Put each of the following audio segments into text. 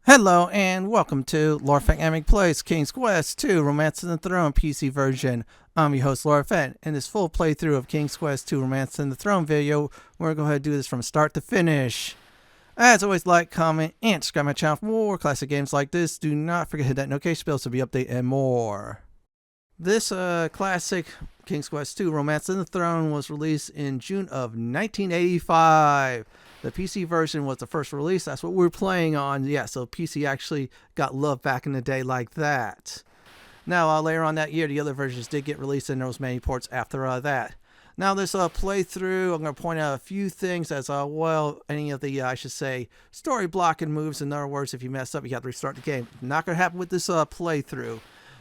Hello and welcome to LoreFett Plays King's Quest 2 Romance in the Throne PC version. I'm your host LoreFett. In this full playthrough of King's Quest 2 Romance in the Throne video, we're going to go ahead and do this from start to finish. As always, like, comment, and subscribe my channel for more classic games like this. Do not forget to hit that notification bell to be updated and more. This classic King's Quest 2 Romance in the Throne was released in June of 1985. The PC version was the first release. That's what we're playing on. Yeah, so PC actually got love back in the day like that. Now, later on that year, the other versions did get released, and there was many ports after that. Now, this playthrough, I'm going to point out a few things as well, any of the, I should say, story blocking moves. In other words, if you mess up, you have to restart the game. Not going to happen with this playthrough.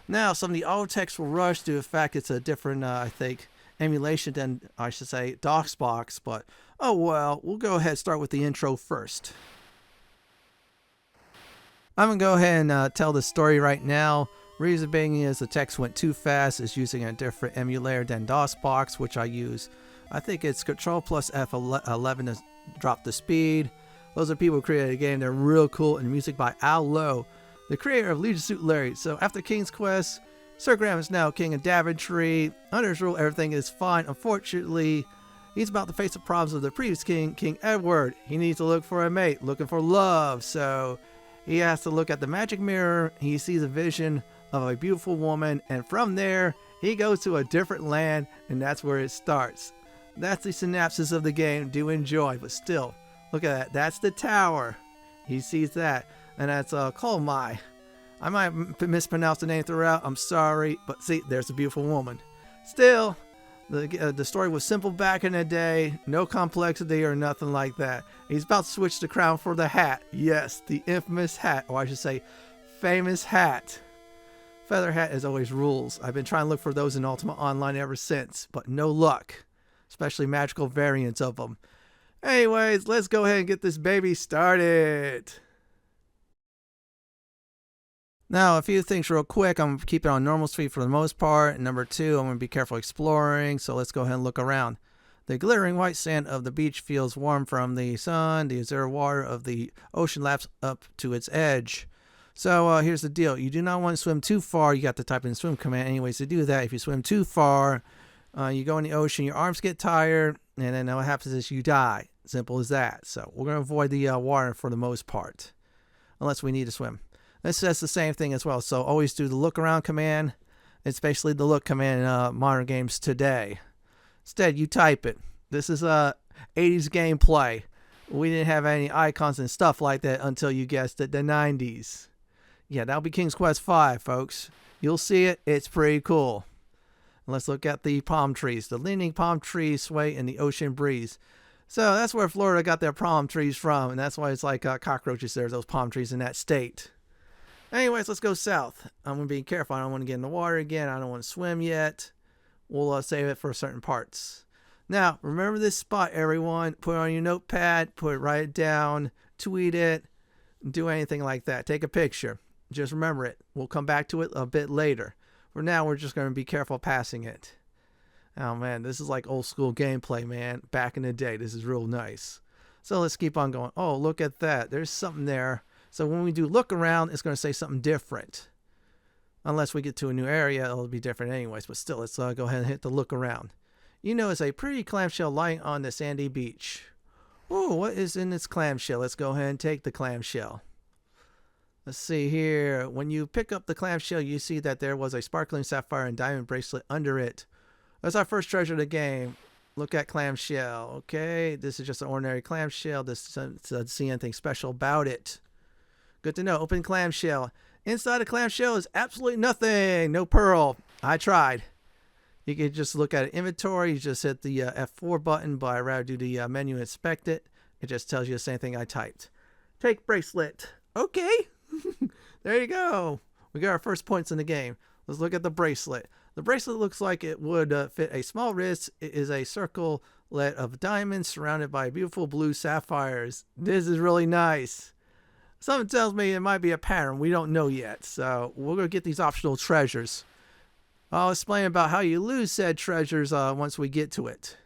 Now, some of the auto text will rush due to the fact it's a different, I think, emulation than, I should say, DOSBox, but oh well, we'll go ahead and start with the intro first. I'm going to go ahead and tell the story right now. Reason being is the text went too fast. It's using a different emulator than DOSBox, which I use. I think it's Control plus F11 to drop the speed. Those are people who created a game. They're real cool, and music by Al Lowe, the creator of Legion Suit Larry. So after King's Quest, Sir Graham is now king of Daventry. Under his rule, everything is fine. Unfortunately, he's about to face the problems of the previous king, King Edward. He needs to look for a mate, looking for love. So he has to look at the magic mirror. He sees a vision of a beautiful woman, and from there, he goes to a different land, and that's where it starts. That's the synopsis of the game. Do enjoy, but still, look at that. That's the tower. He sees that, and that's Colmai. I might mispronounce the name throughout. I'm sorry, but see, there's a beautiful woman. Still, the story was simple back in the day. No complexity or nothing like that. He's about to switch the crown for the hat. Yes, the infamous hat, or I should say, famous hat. Feather hat as always rules. I've been trying to look for those in Ultima Online ever since, but no luck. Especially magical variants of them. Anyways, let's go ahead and get this baby started. Now, a few things real quick. I'm going to keep it on normal speed for the most part. Number two, I'm going to be careful exploring, so let's go ahead and look around. The glittering white sand of the beach feels warm from the sun. The azure water of the ocean laps up to its edge. So here's the deal. You do not want to swim too far. You got to type in swim command anyways to do that. If you swim too far, you go in the ocean, your arms get tired, and then what happens is you die. Simple as that. So we're going to avoid the water for the most part, unless we need to swim. This says the same thing as well. So always do the look around command. It's basically the look command in modern games today. Instead, you type it. This is 80s gameplay. We didn't have any icons and stuff like that until you guessed it, the 90s. Yeah, that'll be King's Quest 5, folks. You'll see it. It's pretty cool. Let's look at the palm trees. The leaning palm trees sway in the ocean breeze. So that's where Florida got their palm trees from, and that's why it's like cockroaches there, those palm trees in that state. Anyways, let's go south. I'm going to be careful. I don't want to get in the water again. I don't want to swim yet. We'll save it for certain parts. Now, remember this spot, everyone. Put it on your notepad. Write it down. Tweet it. Do anything like that. Take a picture. Just remember it. We'll come back to it a bit later. For now, we're just going to be careful passing it. Oh, man. This is like old school gameplay, man. Back in the day. This is real nice. So let's keep on going. Oh, look at that. There's something there. So when we do look around, it's going to say something different. Unless we get to a new area, it'll be different anyways. But still, let's go ahead and hit the look around. You notice a pretty clamshell lying on the sandy beach. Oh, what is in this clamshell? Let's go ahead and take the clamshell. Let's see here. When you pick up the clamshell, you see that there was a sparkling sapphire and diamond bracelet under it. That's our first treasure of the game. Look at clamshell. Okay, this is just an ordinary clamshell. This doesn't see anything special about it. Good to know. Open clamshell. Inside the clamshell is absolutely nothing. No pearl. I tried. You can just look at inventory. You just hit the F4 button, but I'd rather do the menu and inspect it. It just tells you the same thing I typed. Take bracelet. Okay. There you go. We got our first points in the game. Let's look at the bracelet. The bracelet looks like it would fit a small wrist. It is a circlet of diamonds surrounded by beautiful blue sapphires. This is really nice. Something tells me it might be a pattern. We don't know yet. So we're going to get these optional treasures. I'll explain about how you lose said treasures once we get to it.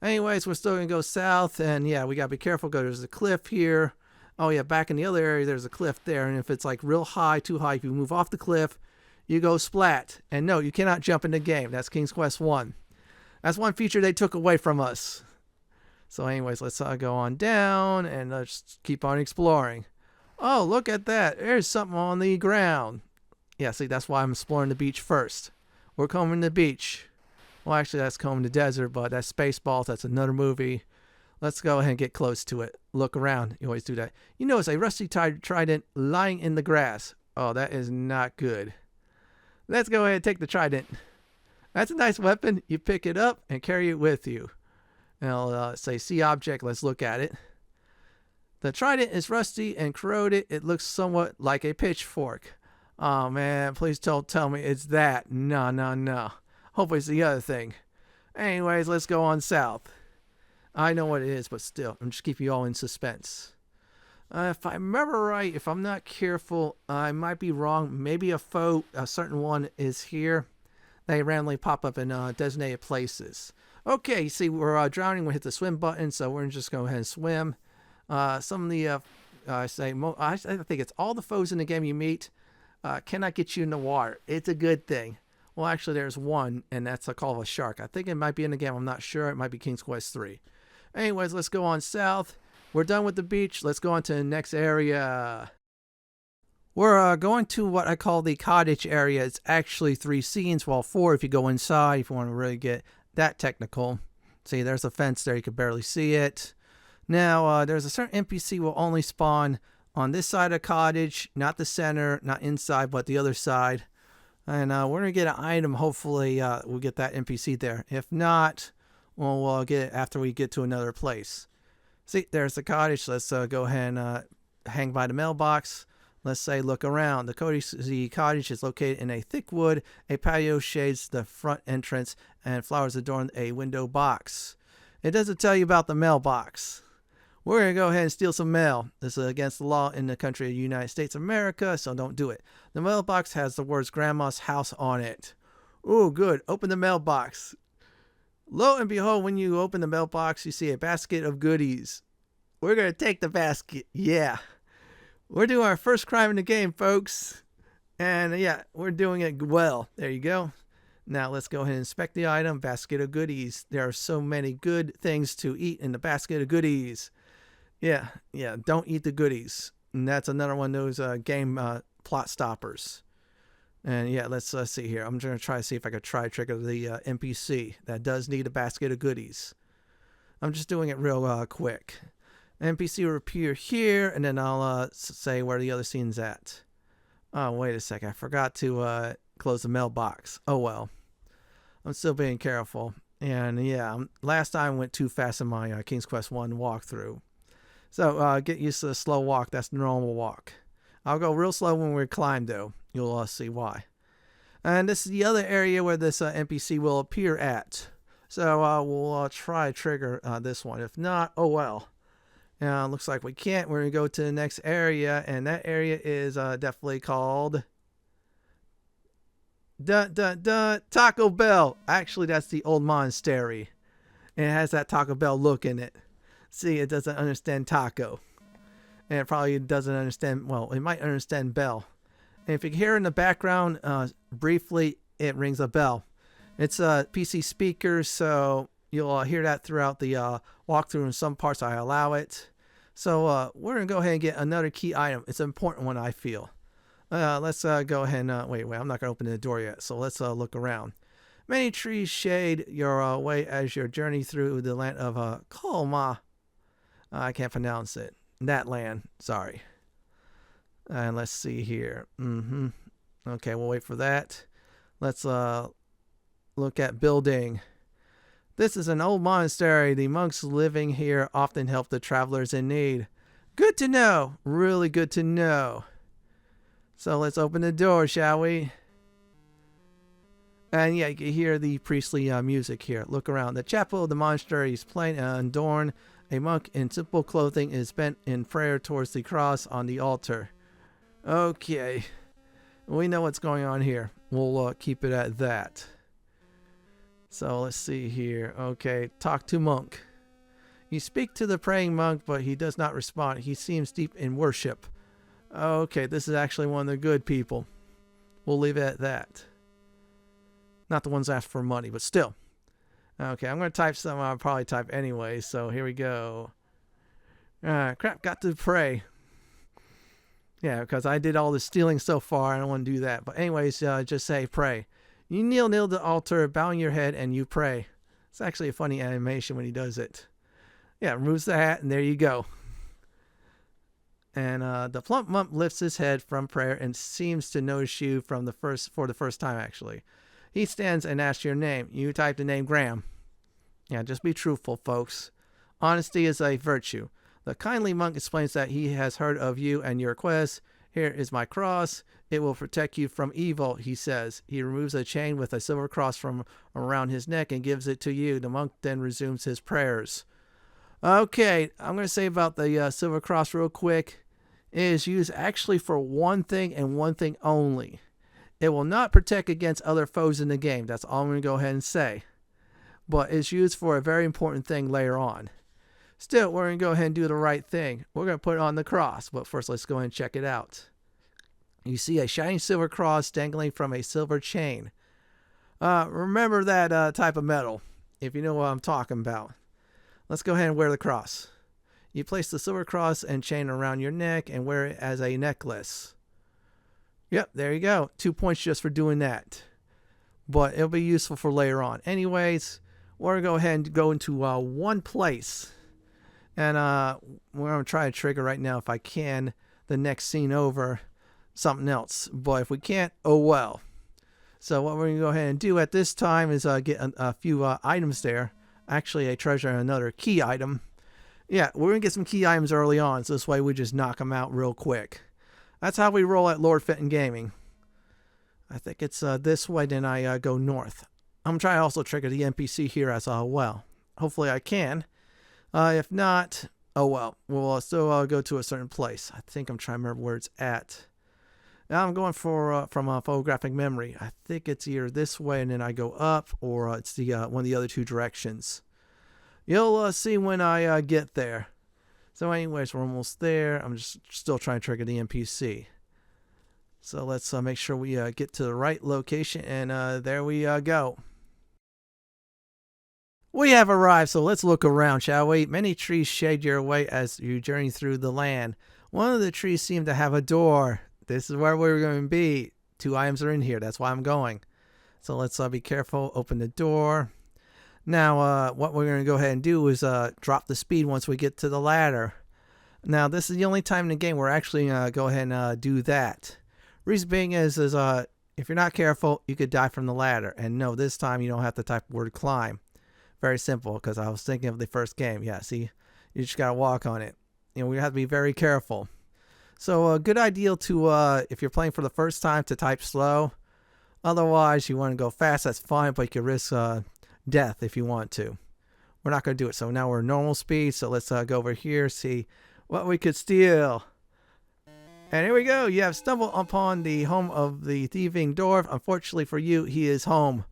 Anyways, we're still going to go south, and yeah, we got to be careful because there's a cliff here. Oh yeah, back in the other area, there's a cliff there, and if it's like real high, too high, if you move off the cliff, you go splat. And no, you cannot jump in the game. That's King's Quest 1. That's one feature they took away from us. So anyways, let's go on down, and let's keep on exploring. Oh, look at that. There's something on the ground. Yeah, see, that's why I'm exploring the beach first. We're combing the beach. Well, actually, that's combing the desert, but that's Spaceballs. That's another movie. Let's go ahead and get close to it. Look around. You always do that. You notice a rusty trident lying in the grass. Oh, that is not good. Let's go ahead and take the trident. That's a nice weapon. You pick it up and carry it with you. And I'll say, see object. Let's look at it. The trident is rusty and corroded. It looks somewhat like a pitchfork. Oh, man. Please don't tell me it's that. No, no, no. Hopefully it's the other thing. Anyways, let's go on south. I know what it is, but still, I'm just keeping you all in suspense. If I remember right, if I'm not careful, I might be wrong. Maybe a certain one is here. They randomly pop up in designated places. Okay, see, we're drowning. We hit the swim button, so we're just going to go ahead and swim. Some of the, I think it's all the foes in the game you meet cannot get you in the water. It's a good thing. Well, actually, there's one, and that's called a shark. I think it might be in the game. I'm not sure. It might be King's Quest 3. Anyways, let's go on south. We're done with the beach. Let's go on to the next area. We're going to what I call the Cottage Area. It's actually 3 scenes, well, 4 if you go inside, if you want to really get that technical. See, there's a fence there. You can barely see it. Now, there's a certain NPC will only spawn on this side of the cottage, not the center, not inside, but the other side. And we're going to get an item. Hopefully, we'll get that NPC there. If not, well, we'll get it after we get to another place. See, there's the cottage. Let's go ahead and hang by the mailbox. Let's say look around. The cottage is located in a thick wood. A patio shades the front entrance, and flowers adorn a window box. It doesn't tell you about the mailbox. We're going to go ahead and steal some mail. This is against the law in the country of the United States of America, so don't do it. The mailbox has the words Grandma's house on it. Ooh, good. Open the mailbox. Lo and behold, when you open the mailbox, you see a basket of goodies. We're going to take the basket. Yeah. We're doing our first crime in the game, folks. And yeah, we're doing it well. There you go. Now let's go ahead and inspect the item. Basket of goodies. There are so many good things to eat in the basket of goodies. Yeah, don't eat the goodies. And that's another one of those game plot stoppers. And yeah, let's see here. I'm going to try to see if I could try to trigger the NPC that does need a basket of goodies. I'm just doing it real quick. NPC will appear here, and then I'll say where the other scene's at. Oh, wait a second. I forgot to close the mailbox. Oh, well. I'm still being careful. And yeah, last time I went too fast in my King's Quest 1 walkthrough. So get used to the slow walk. That's the normal walk. I'll go real slow when we climb, though. You'll see why. And this is the other area where this NPC will appear at. So we'll try to trigger this one. If not, oh well. Looks like we can't. We're going to go to the next area. And that area is definitely called Taco Bell. Actually, that's the Old Monastery. And it has that Taco Bell look in it. See, it doesn't understand taco. And it probably doesn't understand, well, it might understand bell. And if you hear in the background, briefly, it rings a bell. It's a PC speaker, so you'll hear that throughout the walkthrough. In some parts, I allow it. So we're going to go ahead and get another key item. It's an important one, I feel. Let's go ahead and, wait, I'm not going to open the door yet. So let's look around. Many trees shade your way as you journey through the land of Colma. I can't pronounce it. That land, sorry. And let's see here. Okay, we'll wait for that. Let's look at building. This is an old monastery. The monks living here often help the travelers in need. Good to know. Really good to know. So let's open the door, shall we? And yeah, you can hear the priestly music here. Look around. The chapel of the monastery is plain and adorned. A monk in simple clothing is bent in prayer towards the cross on the altar. Okay. We know what's going on here. We'll keep it at that. So let's see here. Okay, talk to monk. You speak to the praying monk, but he does not respond. He seems deep in worship. Okay, this is actually one of the good people. We'll leave it at that. Not the ones that ask for money, but still. Okay, I'm going to type something I'll probably type anyway, so here we go. Crap, got to pray. Yeah, because I did all the stealing so far. I don't want to do that. But anyways, just say pray. You kneel near the altar, bowing your head, and you pray. It's actually a funny animation when he does it. Yeah, removes the hat, and there you go. And the plump monk lifts his head from prayer and seems to notice you for the first time, actually. He stands and asks your name. You type the name Graham. Yeah, just be truthful, folks. Honesty is a virtue. The kindly monk explains that he has heard of you and your quest. Here is my cross. It will protect you from evil, he says. He removes a chain with a silver cross from around his neck and gives it to you. The monk then resumes his prayers. Okay, I'm going to say about the silver cross real quick. It is used actually for one thing and one thing only. It will not protect against other foes in the game. That's all I'm going to go ahead and say. But it's used for a very important thing later on. Still, we're going to go ahead and do the right thing. We're going to put it on the cross. But first, let's go ahead and check it out. You see a shining silver cross dangling from a silver chain. Remember that type of metal, if you know what I'm talking about. Let's go ahead and wear the cross. You place the silver cross and chain around your neck and wear it as a necklace. Yep, there you go. 2 points just for doing that. But it'll be useful for later on. Anyways, we're going to go ahead and go into one place. And we're going to try to trigger right now, if I can, the next scene over something else. But if we can't, oh well. So what we're going to go ahead and do at this time is get a few items there. Actually, a treasure and another key item. Yeah, we're going to get some key items early on, so this way we just knock them out real quick. That's how we roll at Lord Fenton Gaming. I think it's this way, then I go north. I'm trying to also trigger the NPC here as well. Hopefully I can. If not, oh well. We'll still go to a certain place. I think I'm trying to remember where it's at. Now I'm going for from photographic memory. I think it's either this way and then I go up, or it's the one of the other two directions. You'll see when I get there. So anyways, we're almost there. I'm just still trying to trigger the NPC. So let's make sure we get to the right location, and there we go. We have arrived, so let's look around, shall we? Many trees shade your way as you journey through the land. One of the trees seemed to have a door. This is where we're going to be. 2 items are in here. That's why I'm going. So let's be careful. Open the door. Now, what we're going to go ahead and do is drop the speed once we get to the ladder. Now, this is the only time in the game we're actually going to go ahead and do that. Reason being is if you're not careful, you could die from the ladder. And no, this time you don't have to type the word climb. Very simple, because I was thinking of the first game. Yeah, see, you just got to walk on it. You know, we have to be very careful. So a good idea to, if you're playing for the first time, to type slow. Otherwise, you want to go fast, that's fine, but you can risk death if you want to. We're not going to do it. So now we're normal speed, so let's go over here, see what we could steal. And here we go. You have stumbled upon the home of the thieving dwarf. Unfortunately for you, he is home.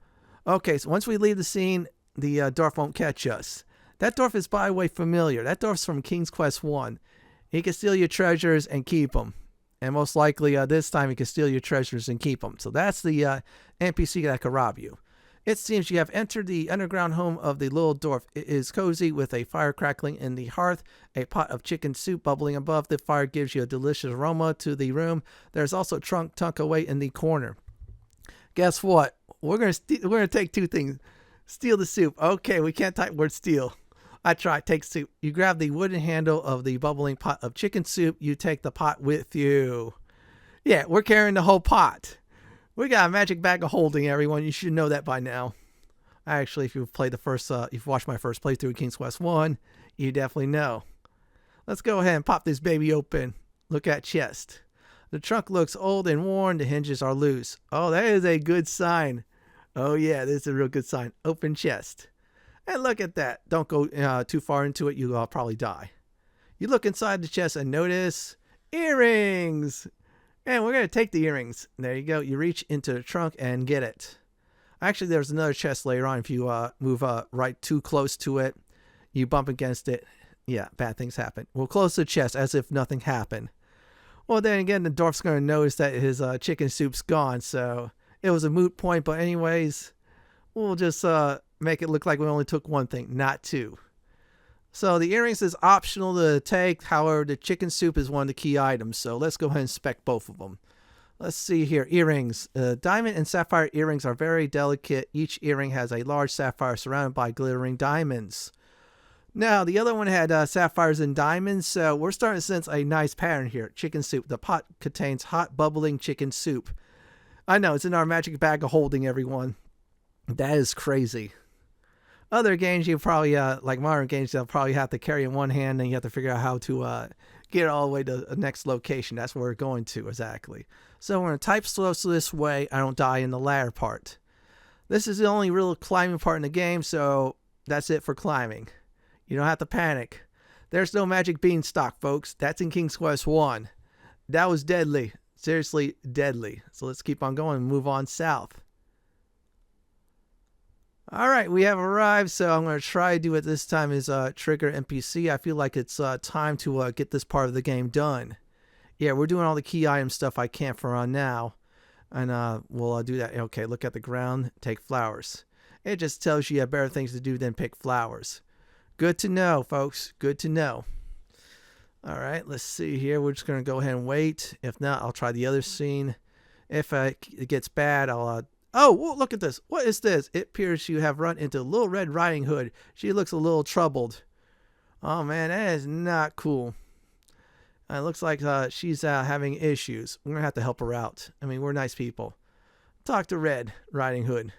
Okay, so once we leave the scene, the dwarf won't catch us. That dwarf is, by the way, familiar. That dwarf's from King's Quest 1. He can steal your treasures and keep them. And most likely this time he can steal your treasures and keep them. So that's the NPC that could rob you. It seems you have entered the underground home of the little dwarf. It is cozy with a fire crackling in the hearth. A pot of chicken soup bubbling above the fire gives you a delicious aroma to the room. There's also a trunk tucked away in the corner. Guess what? We're gonna take 2 things. Steal the soup. Okay, we can't type word steal. I try. Take soup. You grab the wooden handle of the bubbling pot of chicken soup. You take the pot with you. Yeah, we're carrying the whole pot. We got a magic bag of holding, everyone. You should know that by now. Actually, if you've played you've watched my first playthrough of King's Quest 1, you definitely know. Let's go ahead and pop this baby open. Look at chest. The trunk looks old and worn. The hinges are loose. Oh, that is a good sign. Oh yeah, this is a real good sign. Open chest. And look at that. Don't go too far into it. You'll probably die. You look inside the chest and notice earrings. And we're going to take the earrings. There you go. You reach into the trunk and get it. Actually, there's another chest later on. If you move right too close to it, you bump against it. Yeah, bad things happen. We'll close the chest as if nothing happened. Well, then again, the dwarf's going to notice that his chicken soup's gone. So it was a moot point. But anyways, we'll just make it look like we only took one thing, not two. So the earrings is optional to take. However, the chicken soup is one of the key items. So let's go ahead and inspect both of them. Let's see here. Earrings. Diamond and sapphire earrings are very delicate. Each earring has a large sapphire surrounded by glittering diamonds. Now, the other one had sapphires and diamonds, so we're starting to sense a nice pattern here. Chicken soup. The pot contains hot, bubbling chicken soup. I know, it's in our magic bag of holding, everyone. That is crazy. Other games, you probably, like modern games, they'll probably have to carry in one hand, and you have to figure out how to get it all the way to the next location. That's where we're going to, exactly. So we're going to type slow so this way I don't die in the ladder part. This is the only real climbing part in the game, so that's it for climbing. You don't have to panic. There's no magic beanstalk, folks. That's in King's Quest 1. That was deadly. Seriously deadly. So let's keep on going and move on south. Alright, we have arrived, so I'm going to try to do it this time is trigger NPC. I feel like it's time to get this part of the game done. Yeah, we're doing all the key item stuff I can for on now. And we'll do that. Okay, look at the ground. Take flowers. It just tells you have better things to do than pick flowers. Good to know, folks. Good to know. Alright, let's see here. We're just going to go ahead and wait. If not, I'll try the other scene. If it gets bad, I'll... Oh, whoa, look at this. What is this? It appears you have run into Little Red Riding Hood. She looks a little troubled. Oh, man, that is not cool. It looks like she's having issues. We're going to have to help her out. I mean, we're nice people. Talk to Red Riding Hood.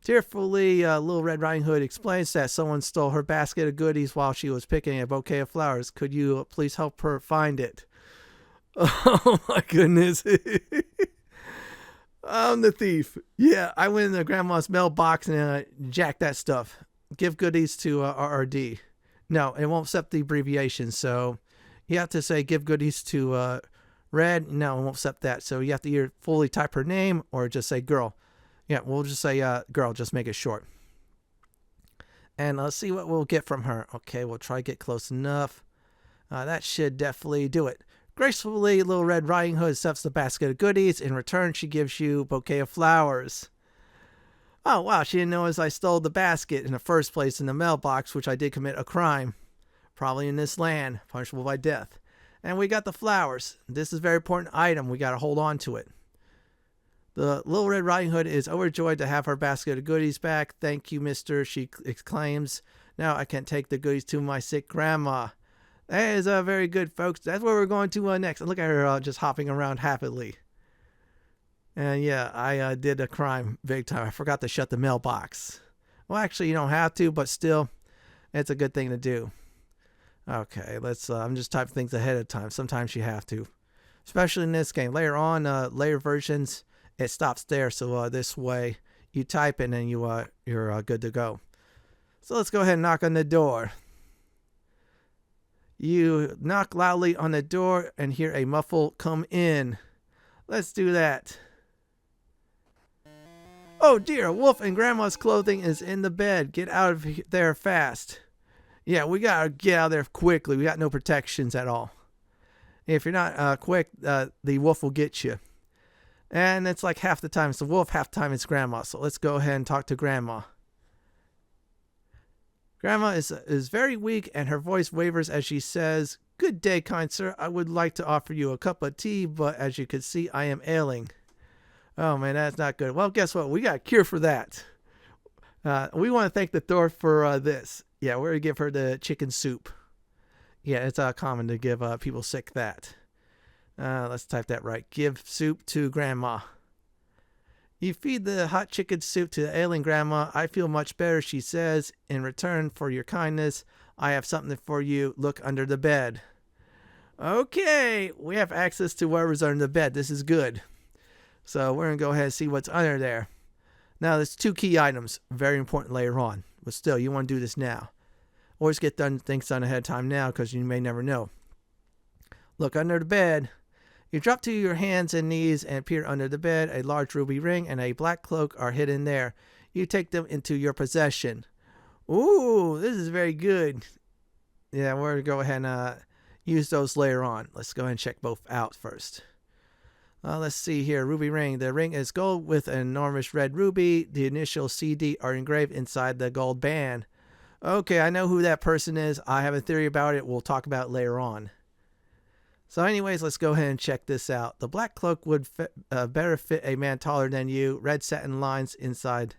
Tearfully, Little Red Riding Hood explains that someone stole her basket of goodies while she was picking a bouquet of flowers. Could you please help her find it? Oh, my goodness. I'm the thief. Yeah, I went in the grandma's mailbox and jacked that stuff. Give goodies to RRD. No, it won't accept the abbreviation, so you have to say give goodies to Red. No, it won't accept that. So you have to either fully type her name or just say girl. Yeah, we'll just say girl, just make it short. And let's see what we'll get from her. Okay, we'll try to get close enough. That should definitely do it. Gracefully, Little Red Riding Hood accepts the basket of goodies. In return, she gives you a bouquet of flowers. Oh, wow, she didn't notice I stole the basket in the first place in the mailbox, which I did commit a crime. Probably in this land, punishable by death. And we got the flowers. This is a very important item. We got to hold on to it. The Little Red Riding Hood is overjoyed to have her basket of goodies back. Thank you, mister, she exclaims. Now I can take the goodies to my sick grandma. That is very good, folks. That's where we're going to next. And look at her just hopping around happily. And yeah, I did a crime big time. I forgot to shut the mailbox. Well, actually, you don't have to, but still, it's a good thing to do. Okay, let's. I'm just typing things ahead of time. Sometimes you have to, especially in this game. Later on, later versions, it stops there. So this way, you type it and you're good to go. So let's go ahead and knock on the door. You knock loudly on the door and hear a muffle come in. Let's do that. Oh dear, a wolf in Grandma's clothing is in the bed. Get out of there fast. Yeah, we gotta get out of there quickly. We got no protections at all. If you're not quick, the wolf will get you. And it's like half the time it's the wolf, half the time it's Grandma. So let's go ahead and talk to Grandma. Grandma is very weak and her voice wavers as she says, "Good day, kind sir. I would like to offer you a cup of tea, but as you can see, I am ailing." Oh man, that's not good. Well, guess what? We got a cure for that. We want to thank the dwarf for this. Yeah, we're going to give her the chicken soup. Yeah, it's common to give people sick that. Let's type that right. Give soup to Grandma. You feed the hot chicken soup to the ailing Grandma. I feel much better, she says. In return for your kindness, I have something for you. Look under the bed. Okay, we have access to whatever's under the bed. This is good. So we're going to go ahead and see what's under there. Now, there's two key items. Very important later on. But still, you want to do this now. Always get things done ahead of time now because you may never know. Look under the bed. You drop to your hands and knees and peer under the bed. A large ruby ring and a black cloak are hidden there. You take them into your possession. Ooh, this is very good. Yeah, we're going to go ahead and use those later on. Let's go ahead and check both out first. Let's see here. Ruby ring. The ring is gold with an enormous red ruby. The initials CD are engraved inside the gold band. Okay, I know who that person is. I have a theory about it. We'll talk about it later on. So anyways, let's go ahead and check this out. The black cloak would better fit a man taller than you. Red satin lines inside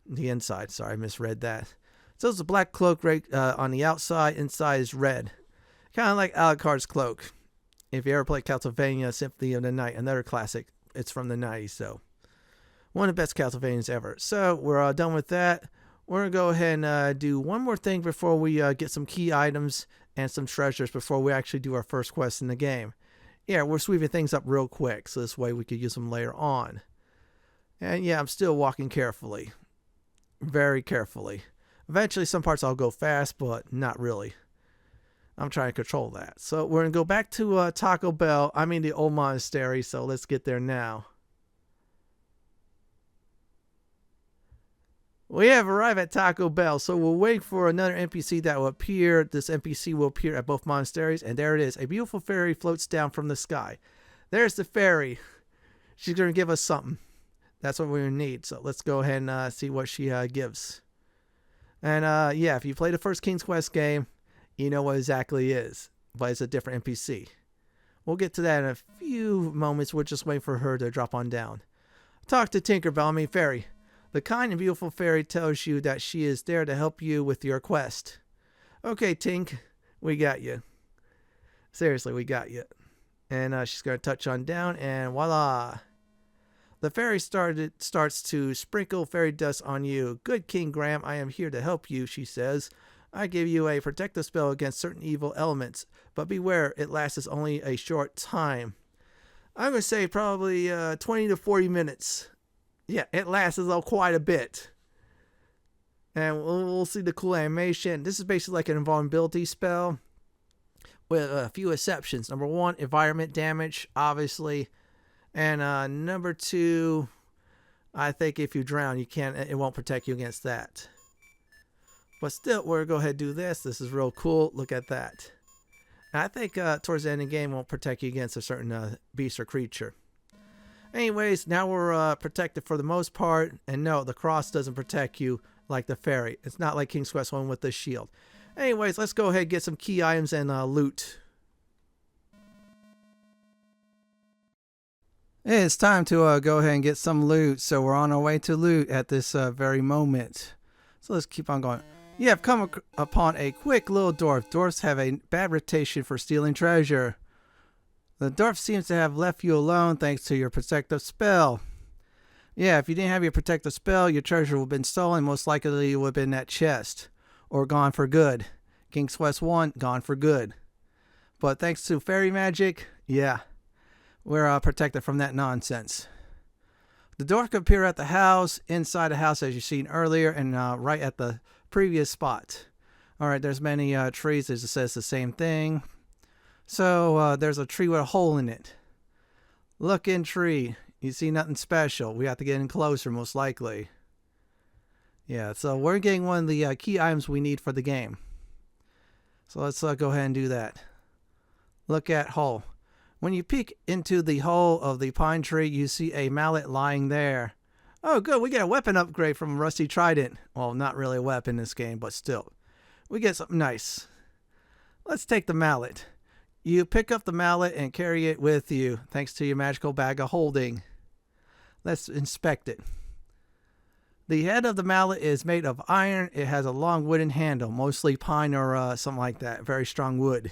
the inside. Sorry, I misread that. So it's a black cloak right on the outside. Inside is red. Kind of like Alucard's cloak. If you ever played Castlevania Symphony of the Night, another classic. It's from the 90s, so one of the best Castlevanias ever. So we're done with that. We're going to go ahead and do one more thing before we get some key items and some treasures before we actually do our first quest in the game. Yeah, we're sweeping things up real quick, so this way we could use them later on. And yeah, I'm still walking carefully. Very carefully. Eventually, some parts I'll go fast, but not really. I'm trying to control that. So we're going to go back to Taco Bell. I mean the Old Monastery, so let's get there now. We have arrived at Taco Bell, so we'll wait for another NPC that will appear. This NPC will appear at both monasteries, and there it is. A beautiful fairy floats down from the sky. There's the fairy. She's going to give us something. That's what we need. So let's go ahead and see what she gives. And yeah, if you play the first King's Quest game, you know what exactly it is, but it's a different NPC. We'll get to that in a few moments. We're just waiting for her to drop on down. Talk to Tinkerbell, Fairy. The kind and beautiful fairy tells you that she is there to help you with your quest. Okay, Tink, we got you. Seriously, we got you. And she's going to touch on down, and voila. The fairy starts to sprinkle fairy dust on you. Good King Graham, I am here to help you, she says. I give you a protective spell against certain evil elements, but beware, it lasts only a short time. I'm going to say probably 20 to 40 minutes. Yeah, it lasts quite a bit. And we'll see the cool animation. This is basically like an invulnerability spell with a few exceptions. Number one, environment damage, obviously. And number two, I think if you drown, it won't protect you against that. But still, we're going to go ahead and do this. This is real cool. Look at that. And I think towards the end of the game, it won't protect you against a certain beast or creature. Anyways, now we're protected for the most part. And no, the cross doesn't protect you like the fairy. It's not like King's Quest 1 with the shield. Anyways, let's go ahead and get some key items and loot. It's time to go ahead and get some loot. So we're on our way to loot at this very moment. So let's keep on going. You have come upon a quick little dwarf. Dwarfs have a bad reputation for stealing treasure. The dwarf seems to have left you alone thanks to your protective spell. Yeah, if you didn't have your protective spell, your treasure would have been stolen. Most likely it would have been in that chest. Or gone for good. King's Quest 1, gone for good. But thanks to fairy magic, yeah, we're protected from that nonsense. The dwarf could appear at the house, inside the house as you've seen earlier, and right at the previous spot. Alright, there's many trees. It says the same thing. So there's a tree with a hole in it. Look in tree. You see nothing special. We have to get in closer most likely. Yeah, so we're getting one of the key items we need for the game. So let's go ahead and do that. Look at hole. When you peek into the hole of the pine tree, you see a mallet lying there. Oh, good. We get a weapon upgrade from Rusty Trident. Well, not really a weapon in this game, but still. We get something nice. Let's take the mallet. You pick up the mallet and carry it with you, thanks to your magical bag of holding. Let's inspect it. The head of the mallet is made of iron. It has a long wooden handle, mostly pine or something like that. Very strong wood.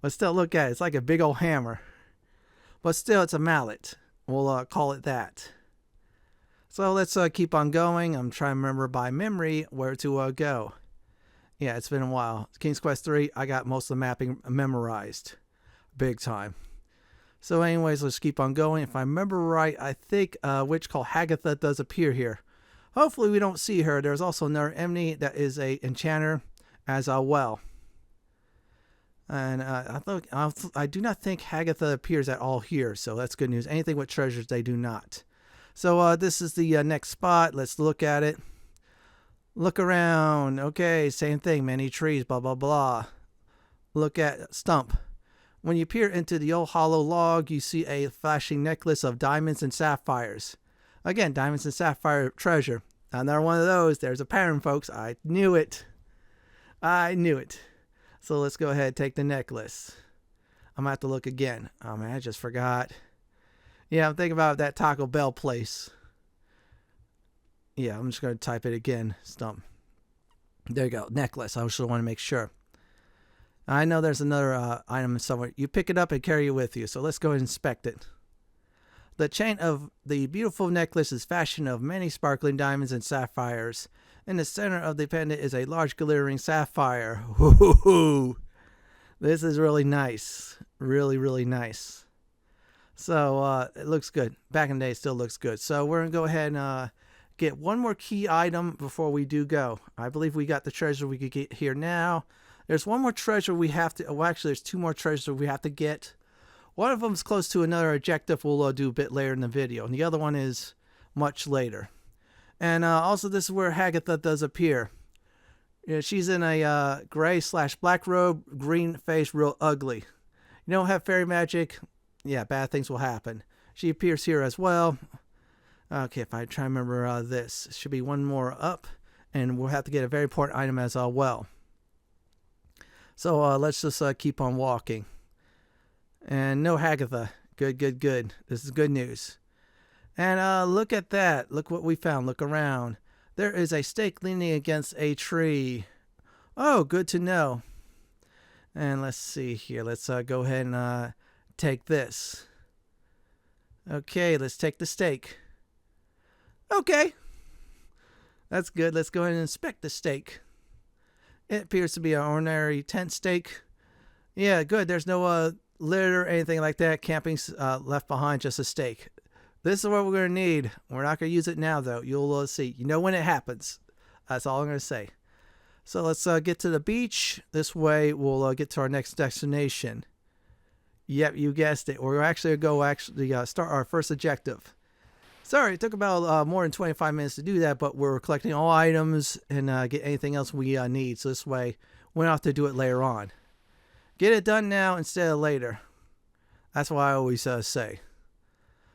But still, look at it. It's like a big old hammer. But still, it's a mallet. We'll call it that. So let's keep on going. I'm trying to remember by memory where to go. Yeah, it's been a while. King's Quest 3, I got most of the mapping memorized. Big time. So anyways, let's keep on going. If I remember right, I think a witch called Hagatha does appear here. Hopefully we don't see her. There's also another enemy that is a enchanter as well. And I do not think Hagatha appears at all here, so that's good news. Anything with treasures, they do not. So this is the next spot. Let's look at it. Look around. Okay, same thing. Many trees, blah, blah, blah. Look at stump. When you peer into the old hollow log, you see a flashing necklace of diamonds and sapphires. Again, diamonds and sapphire treasure. Another one of those. There's a pattern, folks. I knew it. I knew it. So let's go ahead and take the necklace. I'm going to have to look again. Oh, man, I just forgot. Yeah, I'm thinking about that Taco Bell place. Yeah, I'm just going to type it again. Stump. There you go. Necklace. I just want to make sure. I know there's another item somewhere. You pick it up and carry it with you. So let's go and inspect it. The chain of the beautiful necklace is fashioned of many sparkling diamonds and sapphires. In the center of the pendant is a large glittering sapphire. Ooh, this is really nice. Really, really nice. So it looks good. Back in the day, it still looks good. So we're going to go ahead and get one more key item before we do go. I believe we got the treasure we could get here now. There's one more treasure we have to... Well, actually, there's two more treasures we have to get. One of them is close to another objective we'll do a bit later in the video. And the other one is much later. And also, this is where Hagatha does appear. Yeah, she's in a gray/black robe, green face, real ugly. You don't have fairy magic, yeah, bad things will happen. She appears here as well. Okay, if I try to remember this, should be one more up, and we'll have to get a very important item as well. So let's just keep on walking. And no Hagatha. Good, good, good. This is good news. And look at that. Look what we found. Look around. There is a stake leaning against a tree. Oh, good to know. And let's see here. Let's go ahead and take this. Okay, let's take the stake. Okay. That's good. Let's go ahead and inspect the stake. It appears to be an ordinary tent stake. Yeah, good. There's no litter or anything like that. Camping's left behind, just a stake. This is what we're going to need. We're not going to use it now, though. You'll see. You know when it happens. That's all I'm going to say. So let's get to the beach. This way, we'll get to our next destination. Yep, you guessed it. We're actually going to start our first objective. Sorry, it took about more than 25 minutes to do that, but we're collecting all items and get anything else we need. So this way, we don't have to do it later on. Get it done now instead of later. That's what I always say.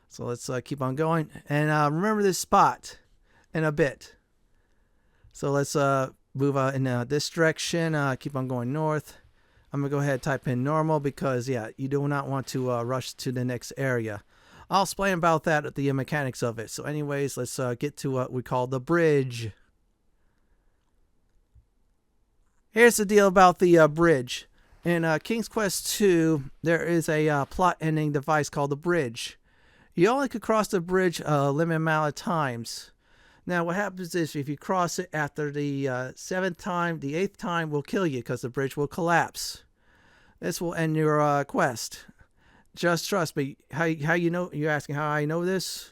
So let's keep on going. And remember this spot in a bit. So let's move in this direction. Keep on going north. I'm going to go ahead and type in normal because, yeah, you do not want to rush to the next area. I'll explain about that at the mechanics of it. So anyways, let's get to what we call the bridge. Here's the deal about the bridge. In King's Quest II, there is a plot ending device called the bridge. You only could cross the bridge a limited amount of times. Now, what happens is if you cross it after the 7th time, the 8th time will kill you because the bridge will collapse. This will end your quest. Just trust me. How you know? You're asking how I know this?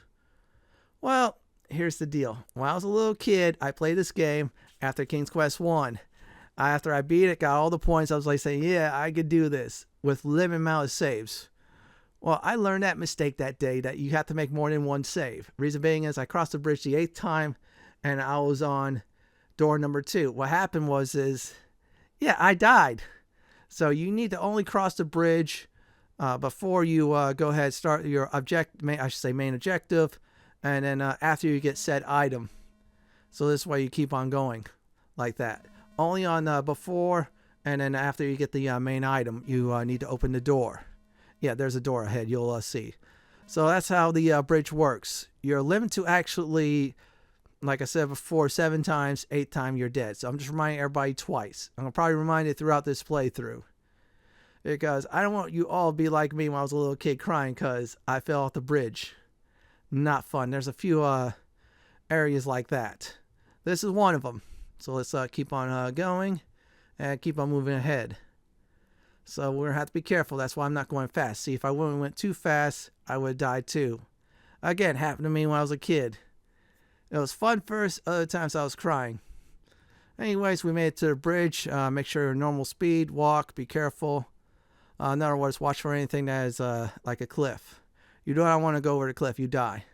Well, here's the deal. When I was a little kid, I played this game after King's Quest 1. After I beat it, got all the points, I was like saying, yeah, I could do this with limited amount of saves. Well, I learned that mistake that day that you have to make more than one save. Reason being is I crossed the bridge the 8th time and I was on door number 2. What happened was yeah, I died. So you need to only cross the bridge before you go ahead and start your main objective, and then after you get said item. So this way you keep on going like that. Only on before, and then after you get the main item, you need to open the door. Yeah, there's a door ahead. You'll see. So that's how the bridge works. You're limited to actually, like I said before, 7 times, 8th time you're dead. So I'm just reminding everybody twice. I'm going to probably remind it throughout this playthrough. Because I don't want you all to be like me when I was a little kid crying because I fell off the bridge. Not fun. There's a few areas like that. This is one of them. So let's keep on going and keep on moving ahead. So we're going to have to be careful. That's why I'm not going fast. See, if I went too fast, I would have died too. Again, happened to me when I was a kid. It was fun first. Other times I was crying. Anyways, we made it to the bridge. Make sure you're normal speed, walk, be careful. In other words, watch for anything that is like a cliff. You do not want to go over the cliff, you die.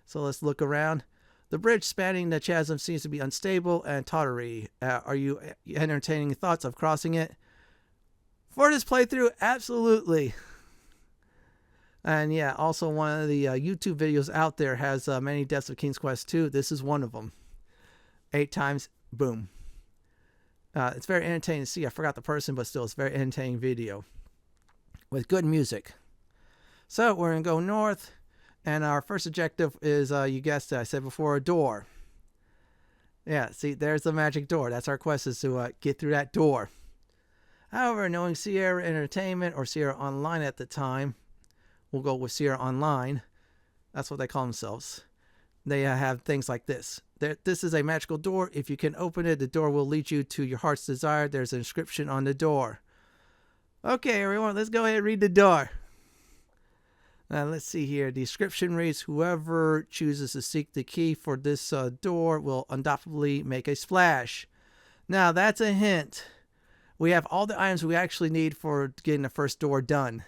So let's look around. The bridge spanning the chasm seems to be unstable and tottery. Are you entertaining thoughts of crossing it? For this playthrough, absolutely. And yeah, also one of the YouTube videos out there has many deaths of King's Quest 2. This is one of them. 8 times, boom. It's very entertaining to see. I forgot the person, but still, it's a very entertaining video with good music. So we're going to go north, and our first objective is, you guessed it, I said before, a door. Yeah, see, there's the magic door. That's our quest, is to get through that door. However, knowing Sierra Entertainment, or Sierra Online at the time, we'll go with Sierra Online. That's what they call themselves. They have things like this. This is a magical door. If you can open it, the door will lead you to your heart's desire. There's an inscription on the door. Okay, everyone, let's go ahead and read the door. Now, let's see here. The inscription reads, whoever chooses to seek the key for this door will undoubtedly make a splash. Now, that's a hint. We have all the items we actually need for getting the first door done.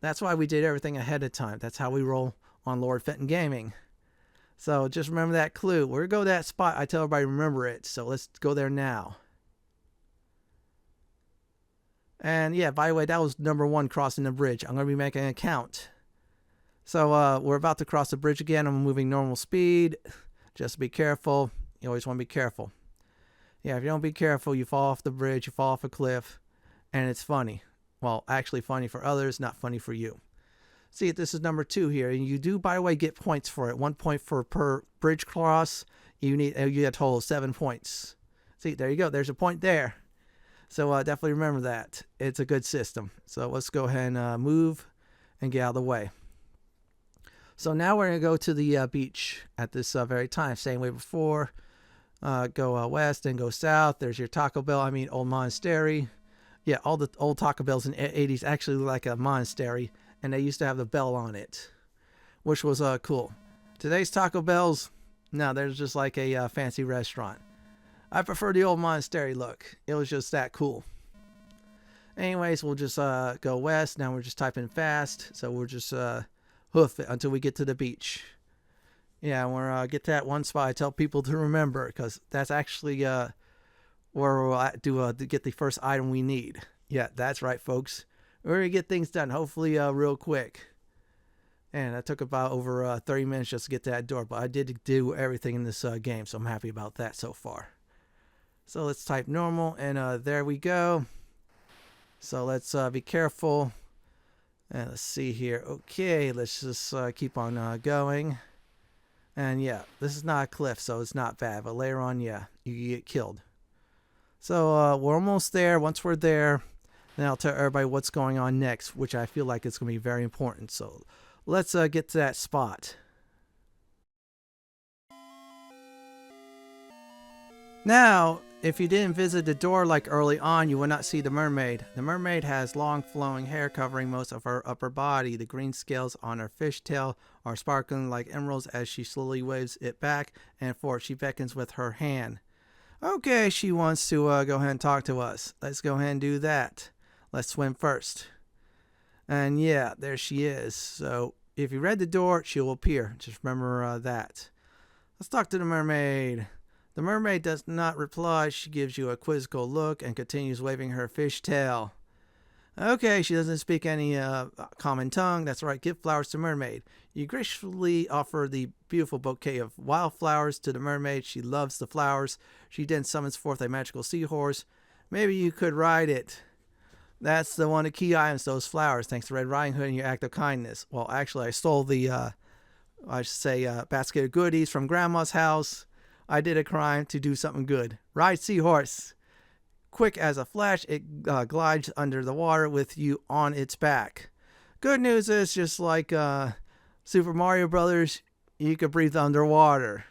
That's why we did everything ahead of time. That's how we roll on Lord Fenton Gaming. So just remember that clue. We're going to go to that spot. I tell everybody remember it. So let's go there now. And yeah, by the way, that was number 1 crossing the bridge. I'm going to be making an count. So we're about to cross the bridge again. I'm moving normal speed. Just be careful. You always want to be careful. Yeah, if you don't be careful, you fall off the bridge, you fall off a cliff, and it's funny. Well, actually funny for others, not funny for you. See, this is number 2 here, and you do, by the way, get points for it. 1 point for per bridge cross. You get a total of 7 points. See, there you go. There's a point there. So definitely remember that. It's a good system. So let's go ahead and move and get out of the way. So now we're going to go to the beach at this very time. Same way before. Go west and go south. There's your Taco Bell. I mean, Old Monastery. Yeah, all the old Taco Bells in the 80s actually look like a monastery. And they used to have the bell on it, which was cool. Today's Taco Bells, no, they're just like a fancy restaurant. I prefer the Old Monastery look. It was just that cool. Anyways, we'll just go west. Now we're just typing fast. So we'll just hoof it until we get to the beach. Yeah, we're get to that one spot I tell people to remember, because that's actually where we'll to get the first item we need. Yeah, that's right, folks. We're going to get things done, hopefully real quick. And that took about over 30 minutes just to get to that door, but I did do everything in this game, so I'm happy about that so far. So let's type normal, and there we go. So let's be careful. And let's see here. Okay, let's just keep on going. And yeah, this is not a cliff, so it's not bad. But later on, yeah, you get killed. So we're almost there. Once we're there, then I'll tell everybody what's going on next, which I feel like it's going to be very important. So let's get to that spot. Now, if you didn't visit the door like early on, you will not see the mermaid. The mermaid has long flowing hair covering most of her upper body. The green scales on her fishtail are sparkling like emeralds as she slowly waves it back and forth. She beckons with her hand. Okay, she wants to go ahead and talk to us. Let's go ahead and do that. Let's swim first. And yeah, there she is. So if you read the door, she'll appear. Just remember that. Let's talk to the mermaid. The mermaid does not reply. She gives you a quizzical look and continues waving her fishtail. Okay, she doesn't speak any common tongue. That's right, give flowers to mermaid. You graciously offer the beautiful bouquet of wildflowers to the mermaid. She loves the flowers. She then summons forth a magical seahorse. Maybe you could ride it. That's the one of the key items, those flowers, thanks to Red Riding Hood and your act of kindness. Well, actually, I stole the, basket of goodies from Grandma's house. I did a crime to do something good. Ride seahorse. Quick as a flash, it glides under the water with you on its back. Good news is, just like Super Mario Brothers, you can breathe underwater.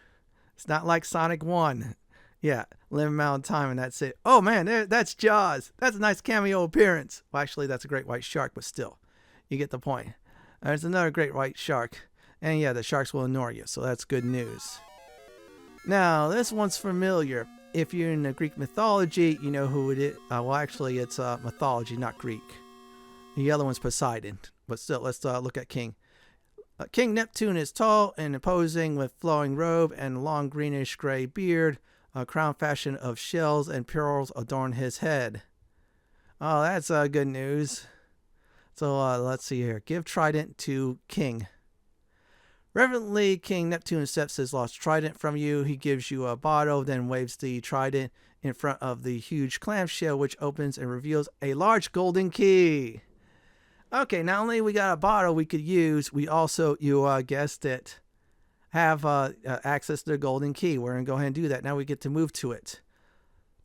It's not like Sonic 1. Yeah, limited amount of time and that's it. Oh man, that's Jaws. That's a nice cameo appearance. Well, actually, that's a great white shark, but still, you get the point. There's another great white shark. And yeah, the sharks will ignore you, so that's good news. Now, this one's familiar. if you're in the Greek mythology, you know who it is. Well, actually, it's mythology, not Greek. The other one's Poseidon. But still, let's look at King. King Neptune is tall and imposing with flowing robe and long greenish gray beard. A crown fashioned of shells and pearls adorn his head. Oh, that's good news. So let's see here. Give trident to King. Reverently, King Neptune accepts his lost trident from you. He gives you a bottle, then waves the trident in front of the huge clamshell, which opens and reveals a large golden key. Okay, not only we got a bottle we could use, we also, you guessed it, have access to the golden key. We're going to go ahead and do that. Now we get to move to it.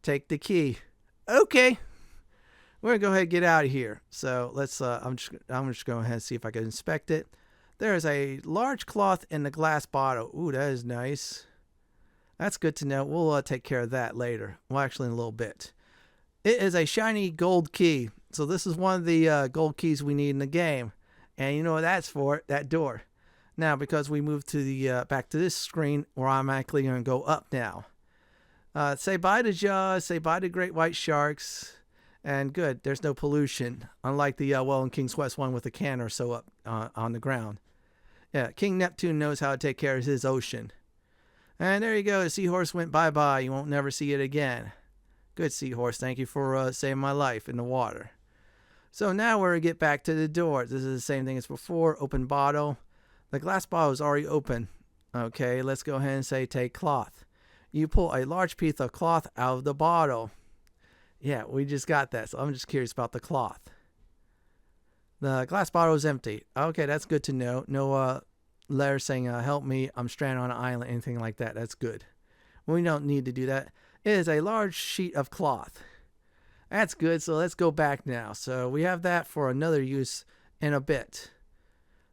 Take the key. Okay. We're going to go ahead and get out of here. So let's, I'm just going ahead and see if I can inspect it. There is a large cloth in the glass bottle. Ooh, that is nice. That's good to know. We'll take care of that later. Well, actually in a little bit. It is a shiny gold key. So this is one of the gold keys we need in the game. And you know what that's for? That door. Now, because we moved to the back to this screen, we're automatically going to go up now. Say bye to Jaws, say bye to great white sharks, and good, there's no pollution, unlike the well in King's Quest one with a can or so up on the ground. Yeah, King Neptune knows how to take care of his ocean. And there you go, the seahorse went bye-bye, you won't never see it again. Good seahorse, thank you for saving my life in the water. So now we're going to get back to the door. This is the same thing as before, open bottle. The glass bottle is already open. Okay, let's go ahead and say take cloth. You pull a large piece of cloth out of the bottle. Yeah, we just got that, so I'm just curious about the cloth. The glass bottle is empty. Okay, that's good to know. No letter saying help me, I'm stranded on an island, anything like that. That's good. We don't need to do that. It is a large sheet of cloth. That's good, so let's go back now. So we have that for another use in a bit.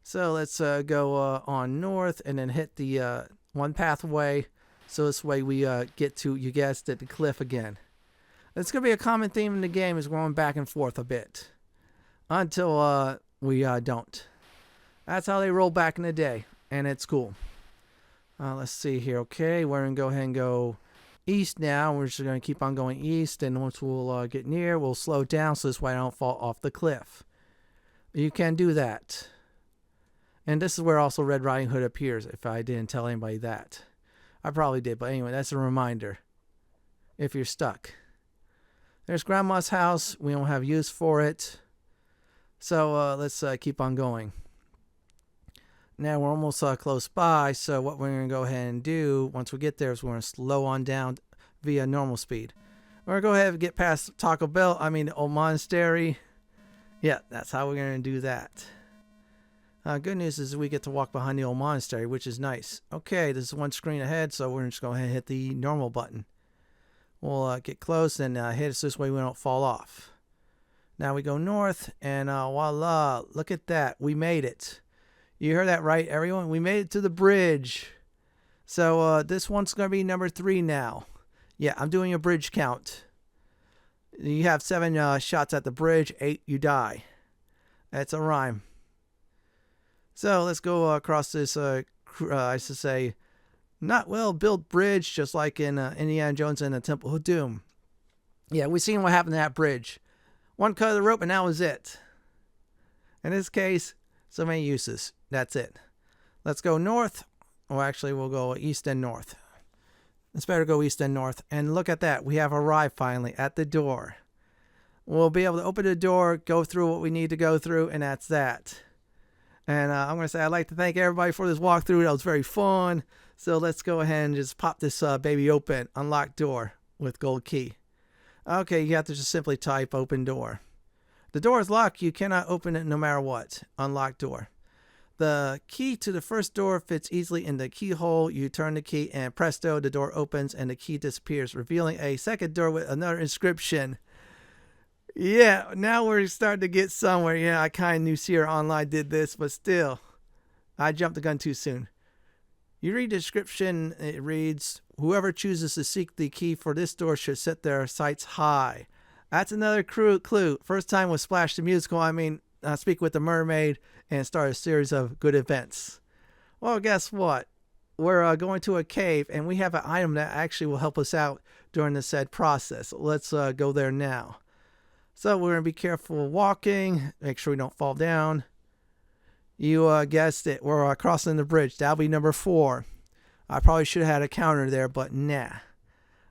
So let's go on north and then hit the one pathway. So this way we get to, you guessed it, the cliff again. It's going to be a common theme in the game is going back and forth a bit. Until we don't. That's how they roll back in the day. And it's cool. Let's see here. Okay, we're going to go ahead and go east now. We're just going to keep on going east. And once we'll get near, we'll slow down so this way I don't fall off the cliff. You can do that. And this is where also Red Riding Hood appears, if I didn't tell anybody that. I probably did, but anyway, that's a reminder. If you're stuck. There's Grandma's house. We don't have use for it. So let's keep on going. Now we're almost close by, so what we're going to go ahead and do, once we get there, is we're going to slow on down via normal speed. We're going to go ahead and get past Taco Bell, the Old Monastery. Yeah, that's how we're going to do that. Good news is we get to walk behind the Old Monastery, which is nice. Okay, this is one screen ahead, so we're just going to hit the normal button. We'll get close and hit it this way we don't fall off. Now we go north, and voila, look at that. We made it. You heard that right, everyone? We made it to the bridge. So this one's going to be number 3 now. Yeah, I'm doing a bridge count. You have 7 shots at the bridge, 8 you die. That's a rhyme. So let's go across this, I should say, not well-built bridge, just like in Indiana Jones and the Temple of Doom. Yeah, we've seen what happened to that bridge. One cut of the rope and that was it. In this case, so many uses. That's it. Let's go north. Or actually, we'll go east and north. It's better go east and north. And look at that. We have arrived finally at the door. We'll be able to open the door, go through what we need to go through, and that's that. And I'm going to say I'd like to thank everybody for this walkthrough. That was very fun. So let's go ahead and just pop this baby open. Unlock door with gold key. Okay, you have to just simply type open door. The door is locked. You cannot open it no matter what. Unlock door. The key to the first door fits easily in the keyhole. You turn the key and presto, the door opens and the key disappears, revealing a second door with another inscription. Yeah, now we're starting to get somewhere. Yeah, I kind of knew Sierra Online did this, but still, I jumped the gun too soon. You read the description, it reads, whoever chooses to seek the key for this door should set their sights high. That's another clue. First time with Splash the Musical, speak with the Mermaid and start a series of good events. Well, guess what? we're going to a cave, and we have an item that actually will help us out during the said process. Let's go there now. So we're going to be careful walking, make sure we don't fall down. You guessed it, we're crossing the bridge. That'll be number 4. I probably should have had a counter there, but nah.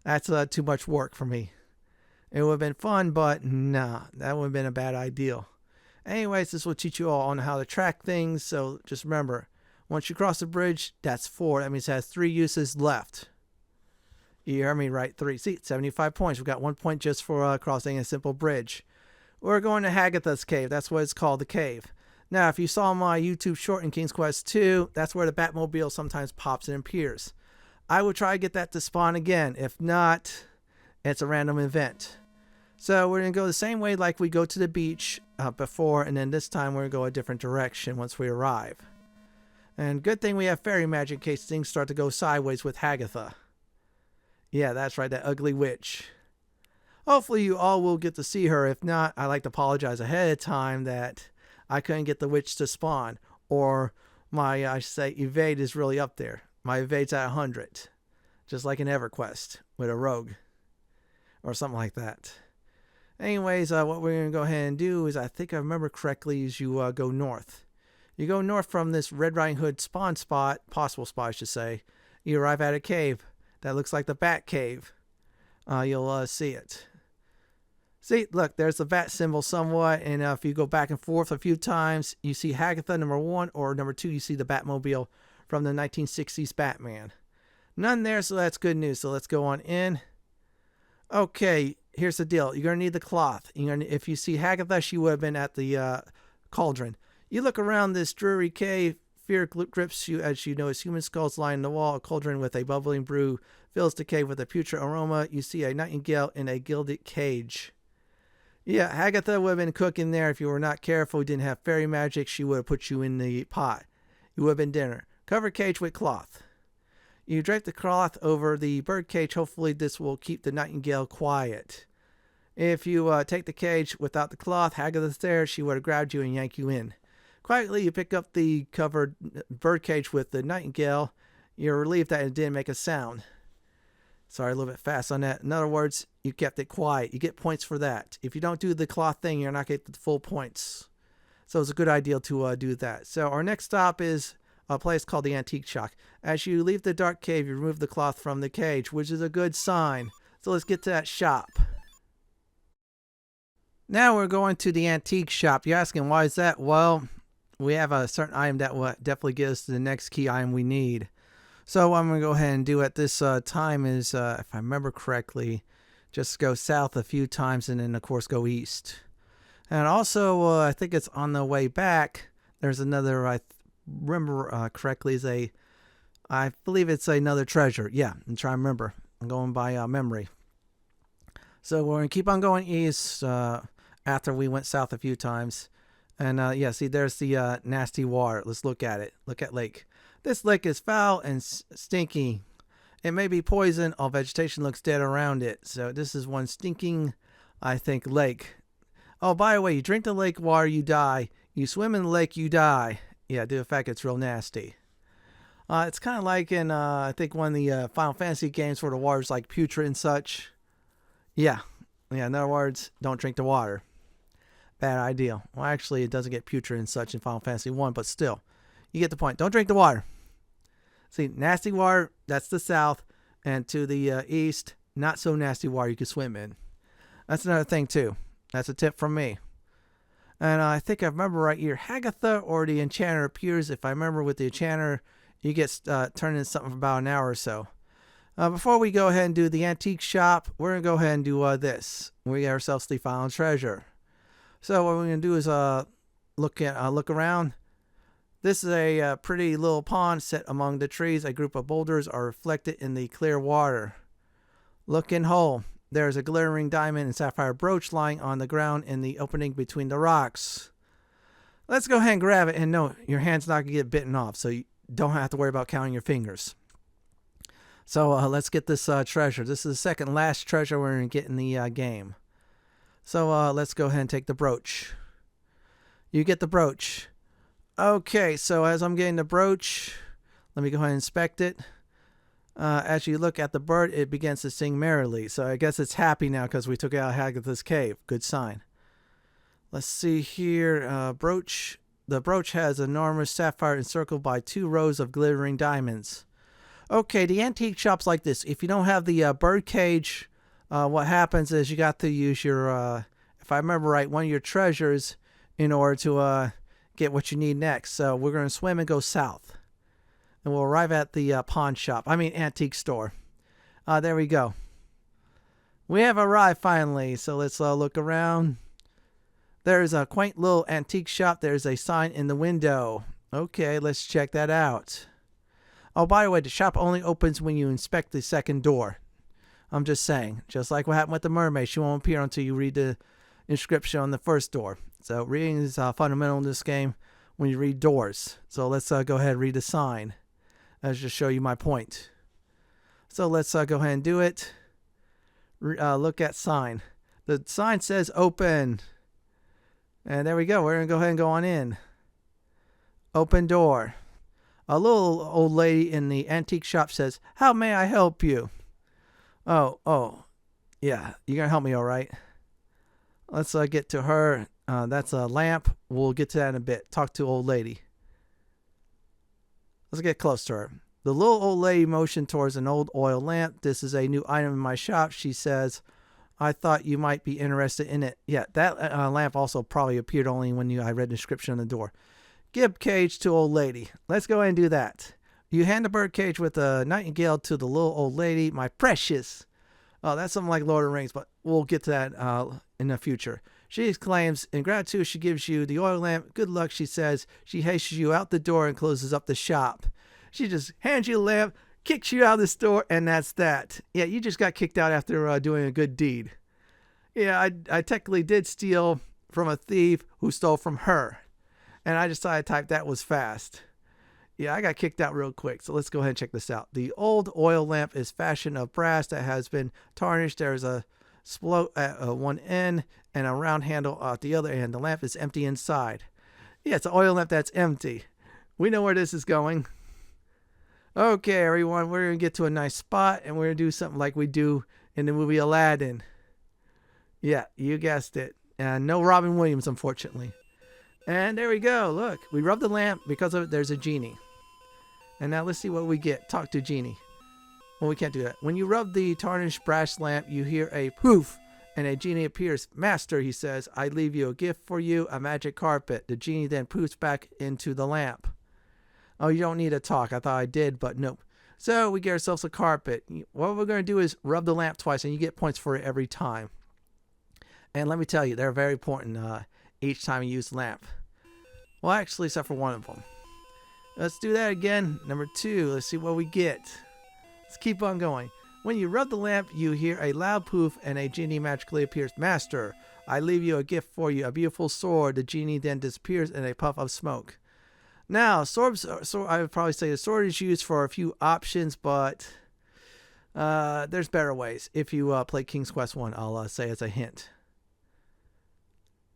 That's too much work for me. It would have been fun, but nah, that would have been a bad idea. Anyways, this will teach you all on how to track things, so just remember, once you cross the bridge, that's 4. That means it has 3 uses left. You heard me right, 3. See, 75 points. We got 1 point just for crossing a simple bridge. We're going to Hagatha's cave. That's what it's called, the cave. Now, if you saw my YouTube short in King's Quest 2, that's where the Batmobile sometimes pops and appears. I will try to get that to spawn again. If not, it's a random event. So we're going to go the same way like we go to the beach before, and then this time we're going to go a different direction once we arrive. And good thing we have fairy magic in case things start to go sideways with Hagatha. Yeah, that's right, that ugly witch. Hopefully you all will get to see her. If not, I'd like to apologize ahead of time that I couldn't get the witch to spawn. Or my, I should say, evade is really up there. My evade's at 100. Just like in EverQuest with a rogue. Or something like that. Anyways, what we're going to go ahead and do is, I think I remember correctly, is you go north. You go north from this Red Riding Hood spawn spot, possible spot I should say. You arrive at a cave that looks like the Bat Cave. You'll see it. See, look, there's the bat symbol somewhat, and if you go back and forth a few times, you see Hagatha number 1, or number 2, you see the Batmobile from the 1960s Batman. None there, so that's good news. So let's go on in. Okay, here's the deal. You're going to need the cloth. If you see Hagatha, she would have been at the cauldron. You look around this dreary cave, fear grips you as you notice human skulls lying in the wall. A cauldron with a bubbling brew fills the cave with a putrid aroma. You see a nightingale in a gilded cage. Yeah, Hagatha would have been cooking there if you were not careful. You didn't have fairy magic, she would have put you in the pot. You would have been dinner. Cover cage with cloth. You drape the cloth over the birdcage. Hopefully this will keep the nightingale quiet. If you take the cage without the cloth, Hagatha's there, she would have grabbed you and yanked you in. Quietly, you pick up the covered birdcage with the nightingale. You're relieved that it didn't make a sound. Sorry, a little bit fast on that. In other words, you kept it quiet. You get points for that. If you don't do the cloth thing, you're not getting the full points. So it's a good idea to do that. So our next stop is a place called the Antique Shop. As you leave the dark cave, you remove the cloth from the cage, which is a good sign. So let's get to that shop. Now we're going to the Antique Shop. You're asking, why is that? Well, we have a certain item that will definitely get us to the next key item we need. So what I'm going to go ahead and do at this time is, if I remember correctly, just go south a few times and then, of course, go east. And also, I think it's on the way back. There's another, I remember correctly, I believe it's another treasure. Yeah, I'm trying to remember. I'm going by memory. So we're going to keep on going east after we went south a few times. And yeah, see, there's the nasty water. Let's look at it. Look at lake. This lake is foul and stinky. It may be poison. All vegetation looks dead around it. So this is one stinking, I think, lake. Oh, by the way, you drink the lake water, you die. You swim in the lake, you die. Yeah, due to the fact it's real nasty. It's kind of like in, I think, one of the Final Fantasy games where the water's like putrid and such. Yeah, in other words, don't drink the water. Bad idea. Well, actually, it doesn't get putrid and such in Final Fantasy 1, but still. You get the point. Don't drink the water. See, nasty water, that's the south. And to the east, not so nasty water you can swim in. That's another thing, too. That's a tip from me. And I think I remember right here, Hagatha or the Enchanter appears. If I remember with the Enchanter, you get turned into something for about an hour or so. Before we go ahead and do the Antique Shop, we're going to go ahead and do this. We get ourselves the final treasure. So what we're going to do is look around. This is a pretty little pond set among the trees. A group of boulders are reflected in the clear water. Look in hole. There is a glittering diamond and sapphire brooch lying on the ground in the opening between the rocks. Let's go ahead and grab it. And no, your hand's not going to get bitten off, so you don't have to worry about counting your fingers. So let's get this treasure. This is the second last treasure we're going to get in the game. So let's go ahead and take the brooch. You get the brooch. Okay, so as I'm getting the brooch, Let me go ahead and inspect it. As you look at the bird, it begins to sing merrily. So I guess it's happy now because we took it out of Hagatha's cave. Good sign. Let's see here. Brooch. The brooch has an enormous sapphire encircled by 2 rows of glittering diamonds. Okay, the antique shop's like this. If you don't have the Birdcage, what happens is you got to use your, if I remember right, one of your treasures in order to get what you need next. So we're going to swim and go south. And we'll arrive at the pawn shop. I mean, antique store. There we go. We have arrived finally. So let's look around. There's a quaint little antique shop. There's a sign in the window. Okay, let's check that out. Oh, by the way, the shop only opens when you inspect the second door. I'm just saying. Just like what happened with the mermaid. She won't appear until you read the inscription on the first door. So reading is fundamental in this game when you read doors. So let's go ahead and read the sign. Let's just show you my point. So let's go ahead and do it. Look at sign. The sign says open. And there we go. We're going to go ahead and go on in. Open door. A little old lady in the antique shop says, "How may I help you?" Oh. Yeah, you're going to help me, all right? Let's get to her. That's a lamp. We'll get to that in a bit. Talk to old lady. Let's get close to her. The little old lady motioned towards an old oil lamp. "This is a new item in my shop," she says. "I thought you might be interested in it." Yeah, that lamp also probably appeared only when I read the description on the door. "Give cage to old lady." Let's go ahead and do that. You hand the birdcage with a nightingale to the little old lady. "My precious." Oh, that's something like Lord of the Rings, but we'll get to that in the future. She exclaims, in gratitude, she gives you the oil lamp. "Good luck," she says. She hastens you out the door and closes up the shop. She just hands you the lamp, kicks you out of the store, and that's that. Yeah, you just got kicked out after doing a good deed. Yeah, I technically did steal from a thief who stole from her. And I decided to type that was fast. Yeah, I got kicked out real quick. So let's go ahead and check this out. The old oil lamp is fashioned of brass that has been tarnished. There's a float at one end and a round handle at the other end. The lamp is empty inside. Yeah, it's an oil lamp that's empty. We know where this is going. Okay, everyone, we're going to get to a nice spot, and we're going to do something like we do in the movie Aladdin. Yeah, you guessed it. No Robin Williams, unfortunately. And there we go. Look, we rub the lamp. Because of it, there's a genie. And now let's see what we get. Talk to genie. Well, we can't do that. When you rub the tarnished brass lamp, you hear a poof, and a genie appears. "Master," he says, "I leave you a gift for you, a magic carpet." The genie then poofs back into the lamp. Oh, you don't need to talk. I thought I did, but nope. So we get ourselves a carpet. What we're going to do is rub the lamp twice, and you get points for it every time. And let me tell you, they're very important each time you use the lamp. Well, actually, except for one of them. Let's do that again. Number 2. Let's see what we get. Let's keep on going. When you rub the lamp, you hear a loud poof, and a genie magically appears. "Master, I leave you a gift for you, a beautiful sword." The genie then disappears in a puff of smoke. Now, I would probably say the sword is used for a few options, but there's better ways. If you play King's Quest 1, I'll say as a hint.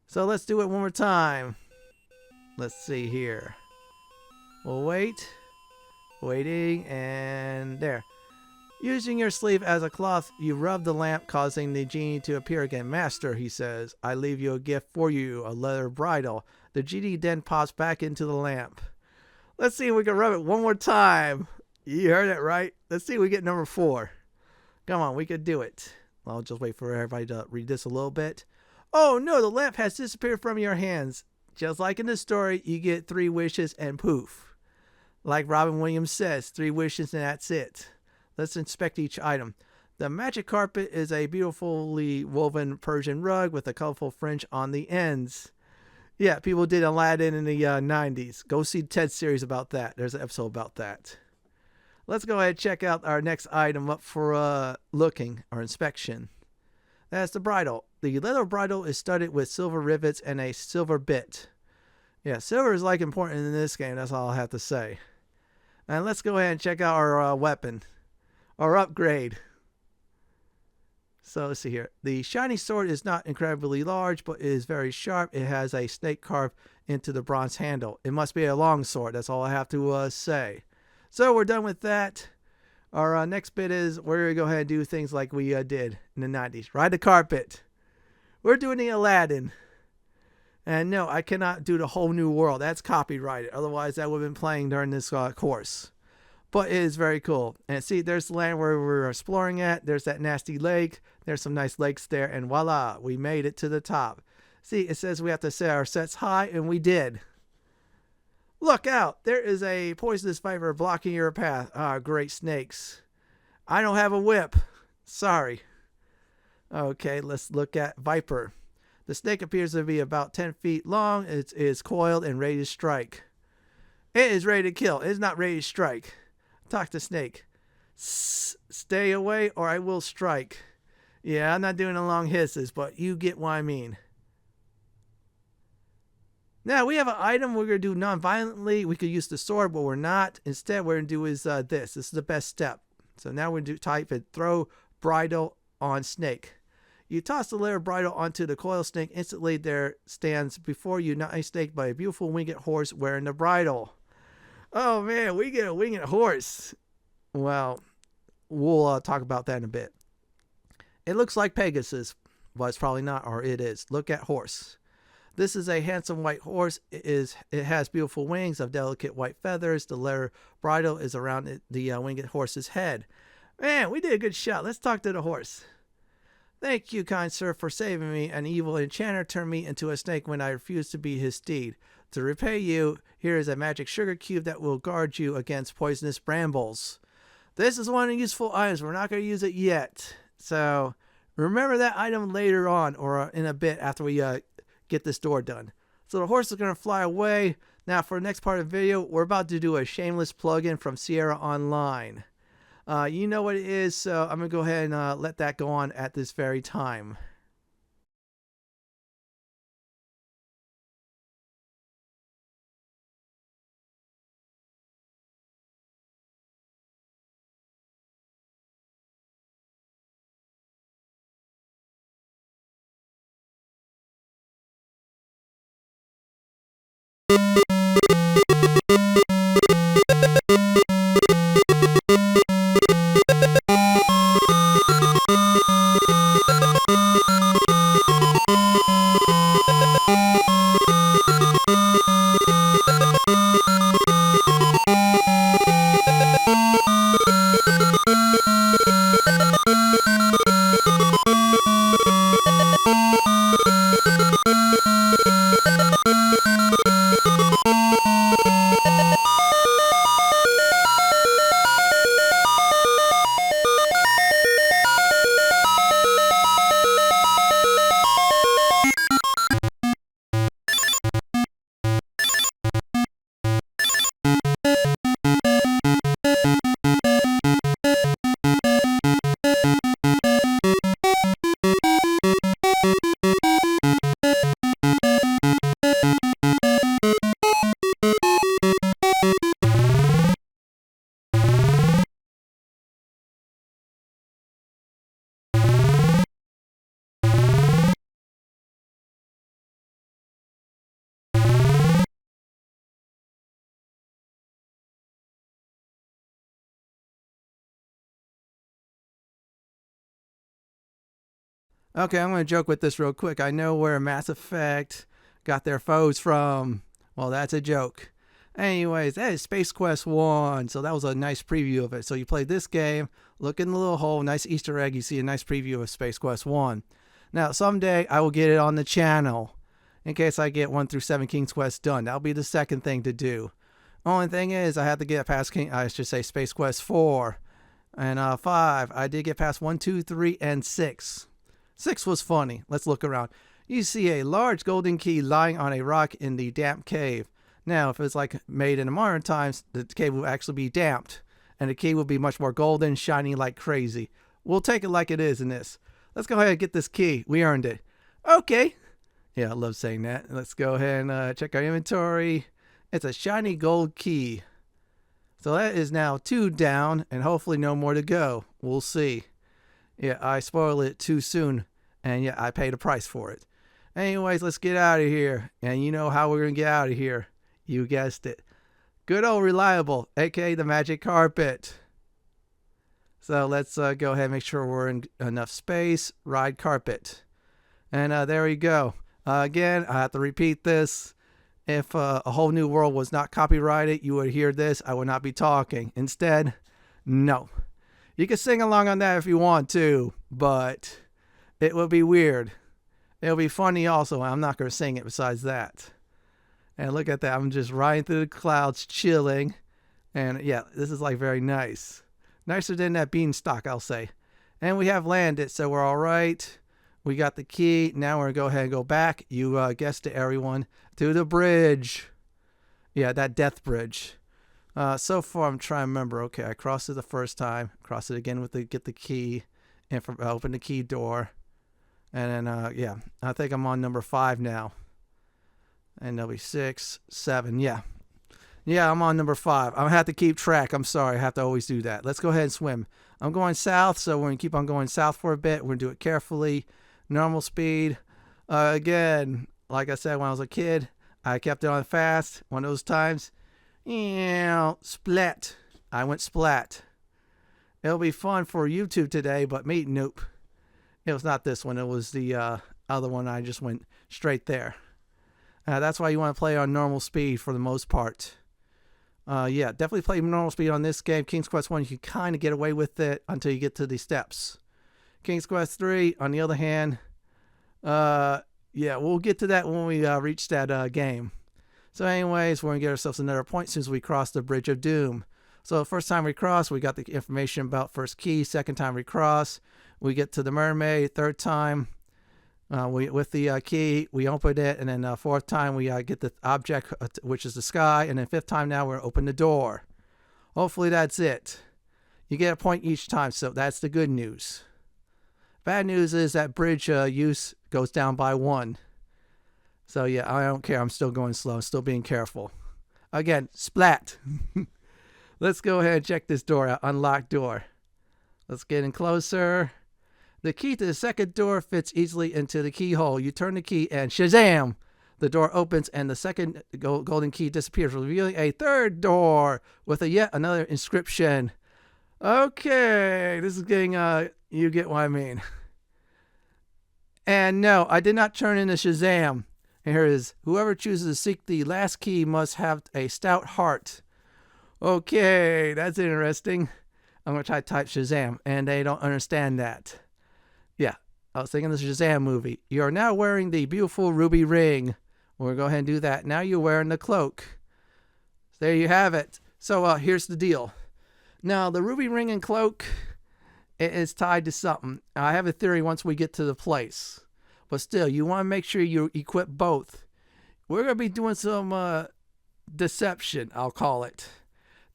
So let's do it one more time. Let's see here. We'll wait. Waiting, and there. Using your sleeve as a cloth, you rub the lamp, causing the genie to appear again. "Master," he says, "I leave you a gift for you, a leather bridle." The genie then pops back into the lamp. Let's see if we can rub it one more time. You heard it right. Let's see if we get number 4. Come on, we could do it. I'll just wait for everybody to read this a little bit. "Oh no, the lamp has disappeared from your hands. Just like in the story, you get 3 wishes and poof." Like Robin Williams says, 3 wishes and that's it. Let's inspect each item. The magic carpet is a beautifully woven Persian rug with a colorful fringe on the ends. Yeah, people did Aladdin in the 90s. Go see Ted's series about that. There's an episode about that. Let's go ahead and check out our next item up for looking or inspection. That's the bridle. The leather bridle is studded with silver rivets and a silver bit. Yeah, silver is like important in this game. That's all I have to say. And let's go ahead and check out our weapon. Our upgrade. So let's see here. The shiny sword is not incredibly large, but it is very sharp. It has a snake carved into the bronze handle. It must be a long sword. That's all I have to say. So we're done with that. Our next bit is we're going to go ahead and do things like we did in the 90s. Ride the carpet. We're doing the Aladdin. And no, I cannot do the whole new world. That's copyrighted. Otherwise, that would have been playing during this course. But it is very cool. And see, there's the land where we're exploring at. There's that nasty lake. There's some nice lakes there. And voila, we made it to the top. See, it says we have to set our sets high, and we did. Look out. There is a poisonous viper blocking your path. Ah, great snakes. I don't have a whip. Sorry. Okay, let's look at viper. The snake appears to be about 10 feet long. It is coiled and ready to strike. It is ready to kill. It is not ready to strike. Talk to snake. Stay away or I will strike. Yeah, I'm not doing the long hisses, but you get what I mean. Now, we have an item we're going to do non-violently. We could use the sword, but we're not. Instead, what we're going to do is this. This is the best step. So now we're going to type it, throw bridle on snake. You toss the layer of bridle onto the coil snake. Instantly, there stands before you not a snake, but a beautiful winged horse wearing the bridle. Oh, man, we get a winged horse. Well, we'll talk about that in a bit. It looks like Pegasus, but it's probably not, or it is. Look at horse. This is a handsome white horse. It has beautiful wings of delicate white feathers. The leather bridle is around the winged horse's head. Man, we did a good shot. Let's talk to the horse. Thank you, kind sir, for saving me. An evil enchanter turned me into a snake when I refused to be his steed. To repay you, here is a magic sugar cube that will guard you against poisonous brambles. This is one of the useful items. We're not going to use it yet. So remember that item later on or in a bit after we get this door done. So the horse is going to fly away. Now for the next part of the video, we're about to do a shameless plugin from Sierra Online. You know what it is, so I'm going to go ahead and let that go on at this very time. Okay, I'm going to joke with this real quick. I know where Mass Effect got their foes from. Well, that's a joke. Anyways, that is Space Quest 1. So that was a nice preview of it. So you play this game, look in the little hole, nice Easter egg. You see a nice preview of Space Quest 1. Now, someday I will get it on the channel in case I get 1 through 7 King's Quest done. That'll be the second thing to do. Only thing is I have to get past Space Quest 4 and 5. I did get past 1, 2, 3, and 6. 6 was funny. Let's look around. You see a large golden key lying on a rock in the damp cave. Now, if it's like made in the modern times, the cave will actually be damped, and the key will be much more golden, shining like crazy. We'll take it like it is in this. Let's go ahead and get this key. We earned it. Okay. Yeah, I love saying that. Let's go ahead and check our inventory. It's a shiny gold key. So that is now 2 down, and hopefully no more to go. We'll see. Yeah, I spoiled it too soon, and yeah, I paid a price for it. Anyways, let's get out of here. And you know how we're going to get out of here. You guessed it. Good old reliable, aka the magic carpet. So let's go ahead and make sure we're in enough space. Ride carpet. And there we go. Again, I have to repeat this. If A Whole New World was not copyrighted, you would hear this. I would not be talking. Instead, no. You can sing along on that if you want to, but it will be weird. It'll be funny also. I'm not going to sing it besides that. And look at that. I'm just riding through the clouds, chilling. And yeah, this is like very nice. Nicer than that beanstalk, I'll say. And we have landed, so we're all right. We got the key. Now we're going to go ahead and go back. You guessed it, everyone. To the bridge. Yeah, that death bridge. So far, I'm trying to remember. Okay, I crossed it the first time. Crossed it again with get the key. And open the key door. And then, yeah, I think I'm on number 5 now. And there'll be 6, 7, yeah. Yeah, I'm on number 5. I'm going to have to keep track. I'm sorry. I have to always do that. Let's go ahead and swim. I'm going south, so we're going to keep on going south for a bit. We're going to do it carefully. Normal speed. Again, like I said, when I was a kid, I kept it on fast. One of those times. Splat. I went splat. It'll be fun for YouTube today, but me, nope. It was not this one. It was the other one. I just went straight there. That's why you want to play on normal speed for the most part. Yeah, definitely play normal speed on this game. King's Quest 1, you can kind of get away with it until you get to the steps. King's Quest 3, on the other hand, yeah, we'll get to that when we reach that game. So anyways, we're going to get ourselves another point since we crossed the Bridge of Doom. So the first time we cross, we got the information about first key. Second time we cross, we get to the Mermaid. Third time, with the key, we open it, and then fourth time we get the object, which is the sky, and then fifth time now we're open the door. Hopefully that's it. You get a point each time, so that's the good news. Bad news is that bridge use goes down by 1. So yeah, I don't care. I'm still going slow. I'm still being careful. Again, splat. Let's go ahead and check this door out. Unlocked door. Let's get in closer. The key to the second door fits easily into the keyhole. You turn the key and shazam! The door opens and the second golden key disappears, revealing a third door with yet another inscription. Okay, this is getting, you get what I mean. And no, I did not turn into Shazam. And here it is. Whoever chooses to seek the last key must have a stout heart. Okay, that's interesting. I'm going to try to type Shazam, and they don't understand that. Yeah, I was thinking the Shazam movie. You are now wearing the beautiful ruby ring. We'll go ahead and do that. Now you're wearing the cloak. There you have it. So here's the deal. Now, the ruby ring and cloak, it is tied to something. I have a theory once we get to the place. But still, you want to make sure you equip both. We're going to be doing some deception, I'll call it.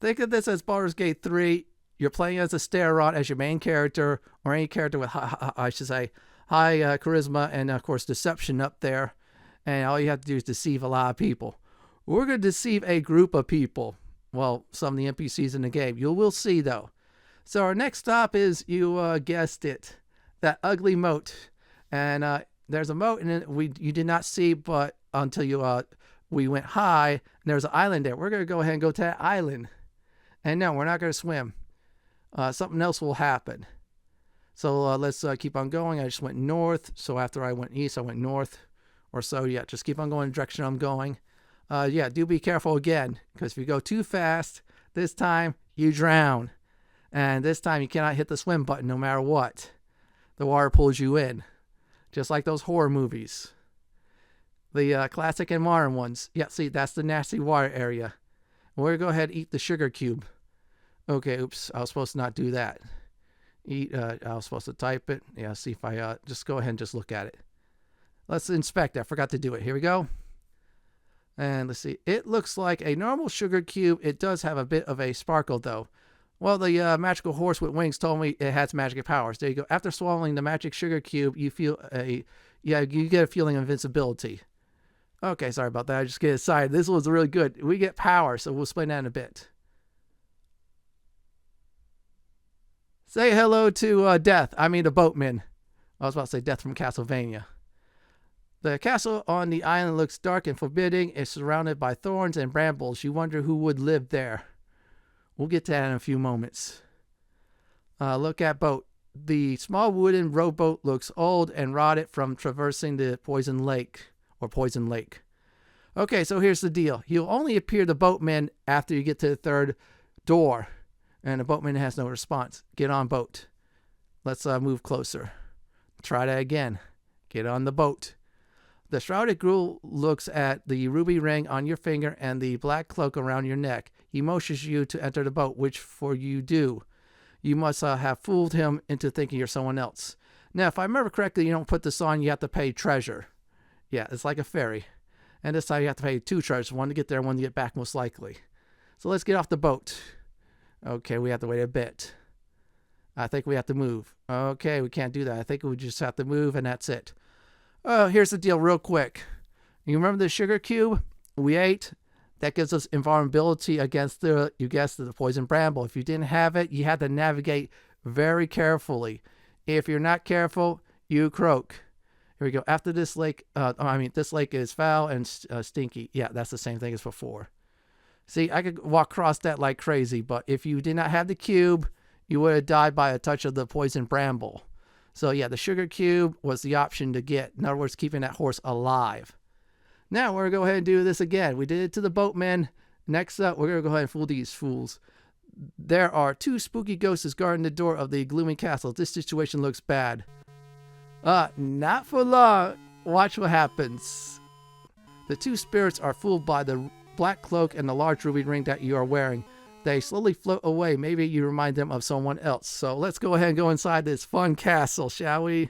Think of this as Baldur's Gate 3. You're playing as a Steron as your main character, or any character with, high charisma, and of course deception up there. And all you have to do is deceive a lot of people. We're going to deceive a group of people. Well, some of the NPCs in the game. You will see, though. So our next stop is, you guessed it, that ugly moat. And there's a moat, and you did not see, but until we went high, and there's an island there. We're going to go ahead and go to that island. And no, we're not going to swim. Something else will happen. So let's keep on going. I just went north. So after I went east, I went north or so. Yeah, just keep on going the direction I'm going. Yeah, do be careful again, because if you go too fast, this time you drown. And this time you cannot hit the swim button no matter what. The water pulls you in. Just like those horror movies. The classic and modern ones. Yeah, see, that's the nasty water area. We're going to go ahead and eat the sugar cube. Okay, oops, I was supposed to not do that. I was supposed to type it. Yeah, see if I just go ahead and just look at it. Let's inspect it. I forgot to do it. Here we go. And let's see. It looks like a normal sugar cube. It does have a bit of a sparkle, though. Well, the magical horse with wings told me it has magic powers. There you go. After swallowing the magic sugar cube, you feel you get a feeling of invincibility. Okay, sorry about that. I just get excited. This was really good. We get power, so we'll explain that in a bit. Say hello to Death. I mean the boatman. I was about to say Death from Castlevania. The castle on the island looks dark and forbidding. It's surrounded by thorns and brambles. You wonder who would live there. We'll get to that in a few moments. Look at boat. The small wooden rowboat looks old and rotted from traversing the poison lake. Okay, so here's the deal. He'll only appear the boatman after you get to the third door. And the boatman has no response. Get on boat. Let's move closer. Try that again. Get on the boat. The shrouded ghoul looks at the ruby ring on your finger and the black cloak around your neck. He motions you to enter the boat, which for you do. You must have fooled him into thinking you're someone else. Now, if I remember correctly, you don't put this on, you have to pay treasure. Yeah, it's like a ferry. And this time you have to pay 2 treasures, one to get there, one to get back most likely. So let's get off the boat. Okay, we have to wait a bit. I think we have to move. Okay, we can't do that. I think we just have to move and that's it. Here's the deal real quick. You remember the sugar cube we ate? That gives us invulnerability against the poison bramble. If you didn't have it, you had to navigate very carefully. If you're not careful, you croak. Here we go. After this lake, this lake is foul and stinky. Yeah, that's the same thing as before. See, I could walk across that like crazy, but if you did not have the cube, you would have died by a touch of the poison bramble. So yeah, the sugar cube was the option to get. In other words, keeping that horse alive. Now we're going to go ahead and do this again. We did it to the boatmen. Next up, we're going to go ahead and fool these fools. There are 2 spooky ghosts guarding the door of the gloomy castle. This situation looks bad. Not for long. Watch what happens. The 2 spirits are fooled by the black cloak and the large ruby ring that you are wearing. They slowly float away. Maybe you remind them of someone else. So let's go ahead and go inside this fun castle, shall we?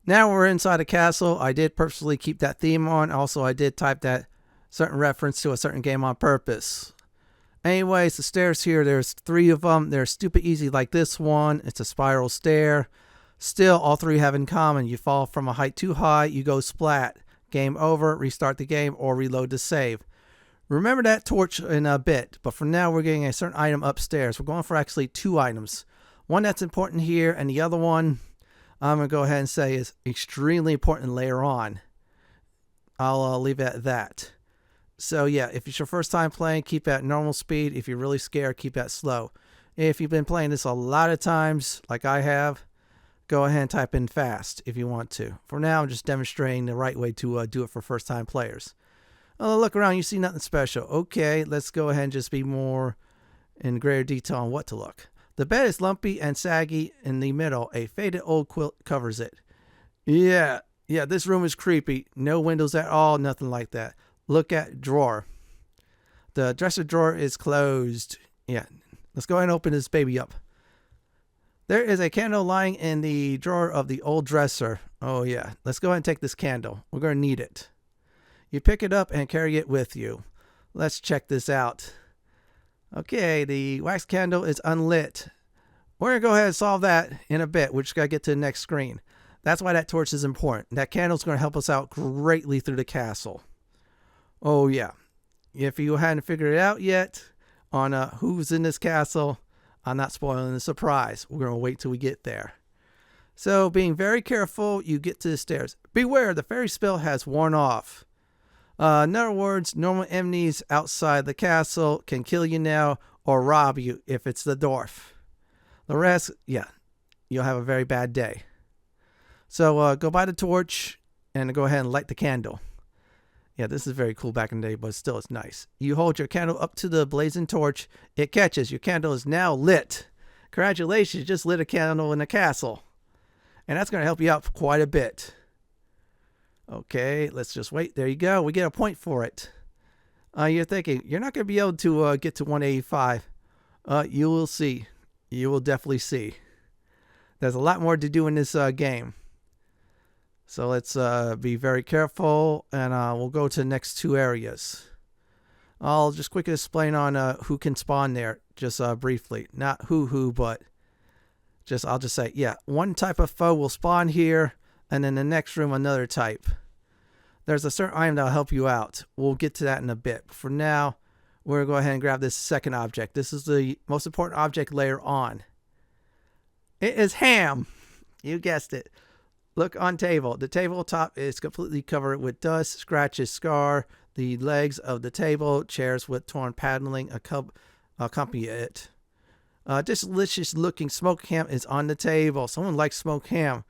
Now we're inside a castle. I did purposely keep that theme on. Also, I did type that certain reference to a certain game on purpose. Anyways, the stairs here, there's 3 of them. They're stupid easy like this one. It's a spiral stair. Still, all 3 have in common. You fall from a height too high, you go splat. Game over, restart the game, or reload to save. Remember that torch in a bit, but for now we're getting a certain item upstairs. We're going for actually 2 items. One that's important here, and the other one I'm going to go ahead and say is extremely important later on. I'll leave it at that. So yeah, if it's your first time playing, keep it at normal speed. If you're really scared, keep that slow. If you've been playing this a lot of times, like I have, go ahead and type in fast if you want to. For now, I'm just demonstrating the right way to do it for first time players. Look around, you see nothing special. Okay, let's go ahead and just be more in greater detail on what to look. The bed is lumpy and saggy in the middle. A faded old quilt covers it. Yeah, this room is creepy. No windows at all, nothing like that. Look at drawer. The dresser drawer is closed. Yeah, let's go ahead and open this baby up. There is a candle lying in the drawer of the old dresser. Oh yeah, let's go ahead and take this candle. We're going to need it. You pick it up and carry it with you. Let's check this out. Okay, the wax candle is unlit. We're going to go ahead and solve that in a bit. We're just going to get to the next screen. That's why that torch is important. That candle's going to help us out greatly through the castle. Oh yeah. If you hadn't figured it out yet on who's in this castle, I'm not spoiling the surprise. We're going to wait till we get there. So being very careful, you get to the stairs. Beware, the fairy spell has worn off. In other words, normal enemies outside the castle can kill you now or rob you if it's the dwarf. The rest, yeah, you'll have a very bad day. So go buy the torch and go ahead and light the candle. Yeah, this is very cool back in the day, but still it's nice. You hold your candle up to the blazing torch. It catches. Your candle is now lit. Congratulations, you just lit a candle in the castle. And that's going to help you out quite a bit. Okay, let's just wait. There you go. We get a point for it. You're thinking, you're not going to be able to get to 185. You will see. You will definitely see. There's a lot more to do in this game. So let's be very careful, and we'll go to the next 2 areas. I'll just quickly explain on who can spawn there, just briefly. Not who, but I'll just say, yeah, one type of foe will spawn here, and in the next room, another type. There's a certain item that'll help you out. We'll get to that in a bit. But for now, we're going to go ahead and grab this second object. This is the most important object later on. It is ham. You guessed it. Look on table. The tabletop is completely covered with dust, scratches, scar. The legs of the table, chairs with torn paneling accompany it. This delicious looking smoked ham is on the table. Someone likes smoked ham.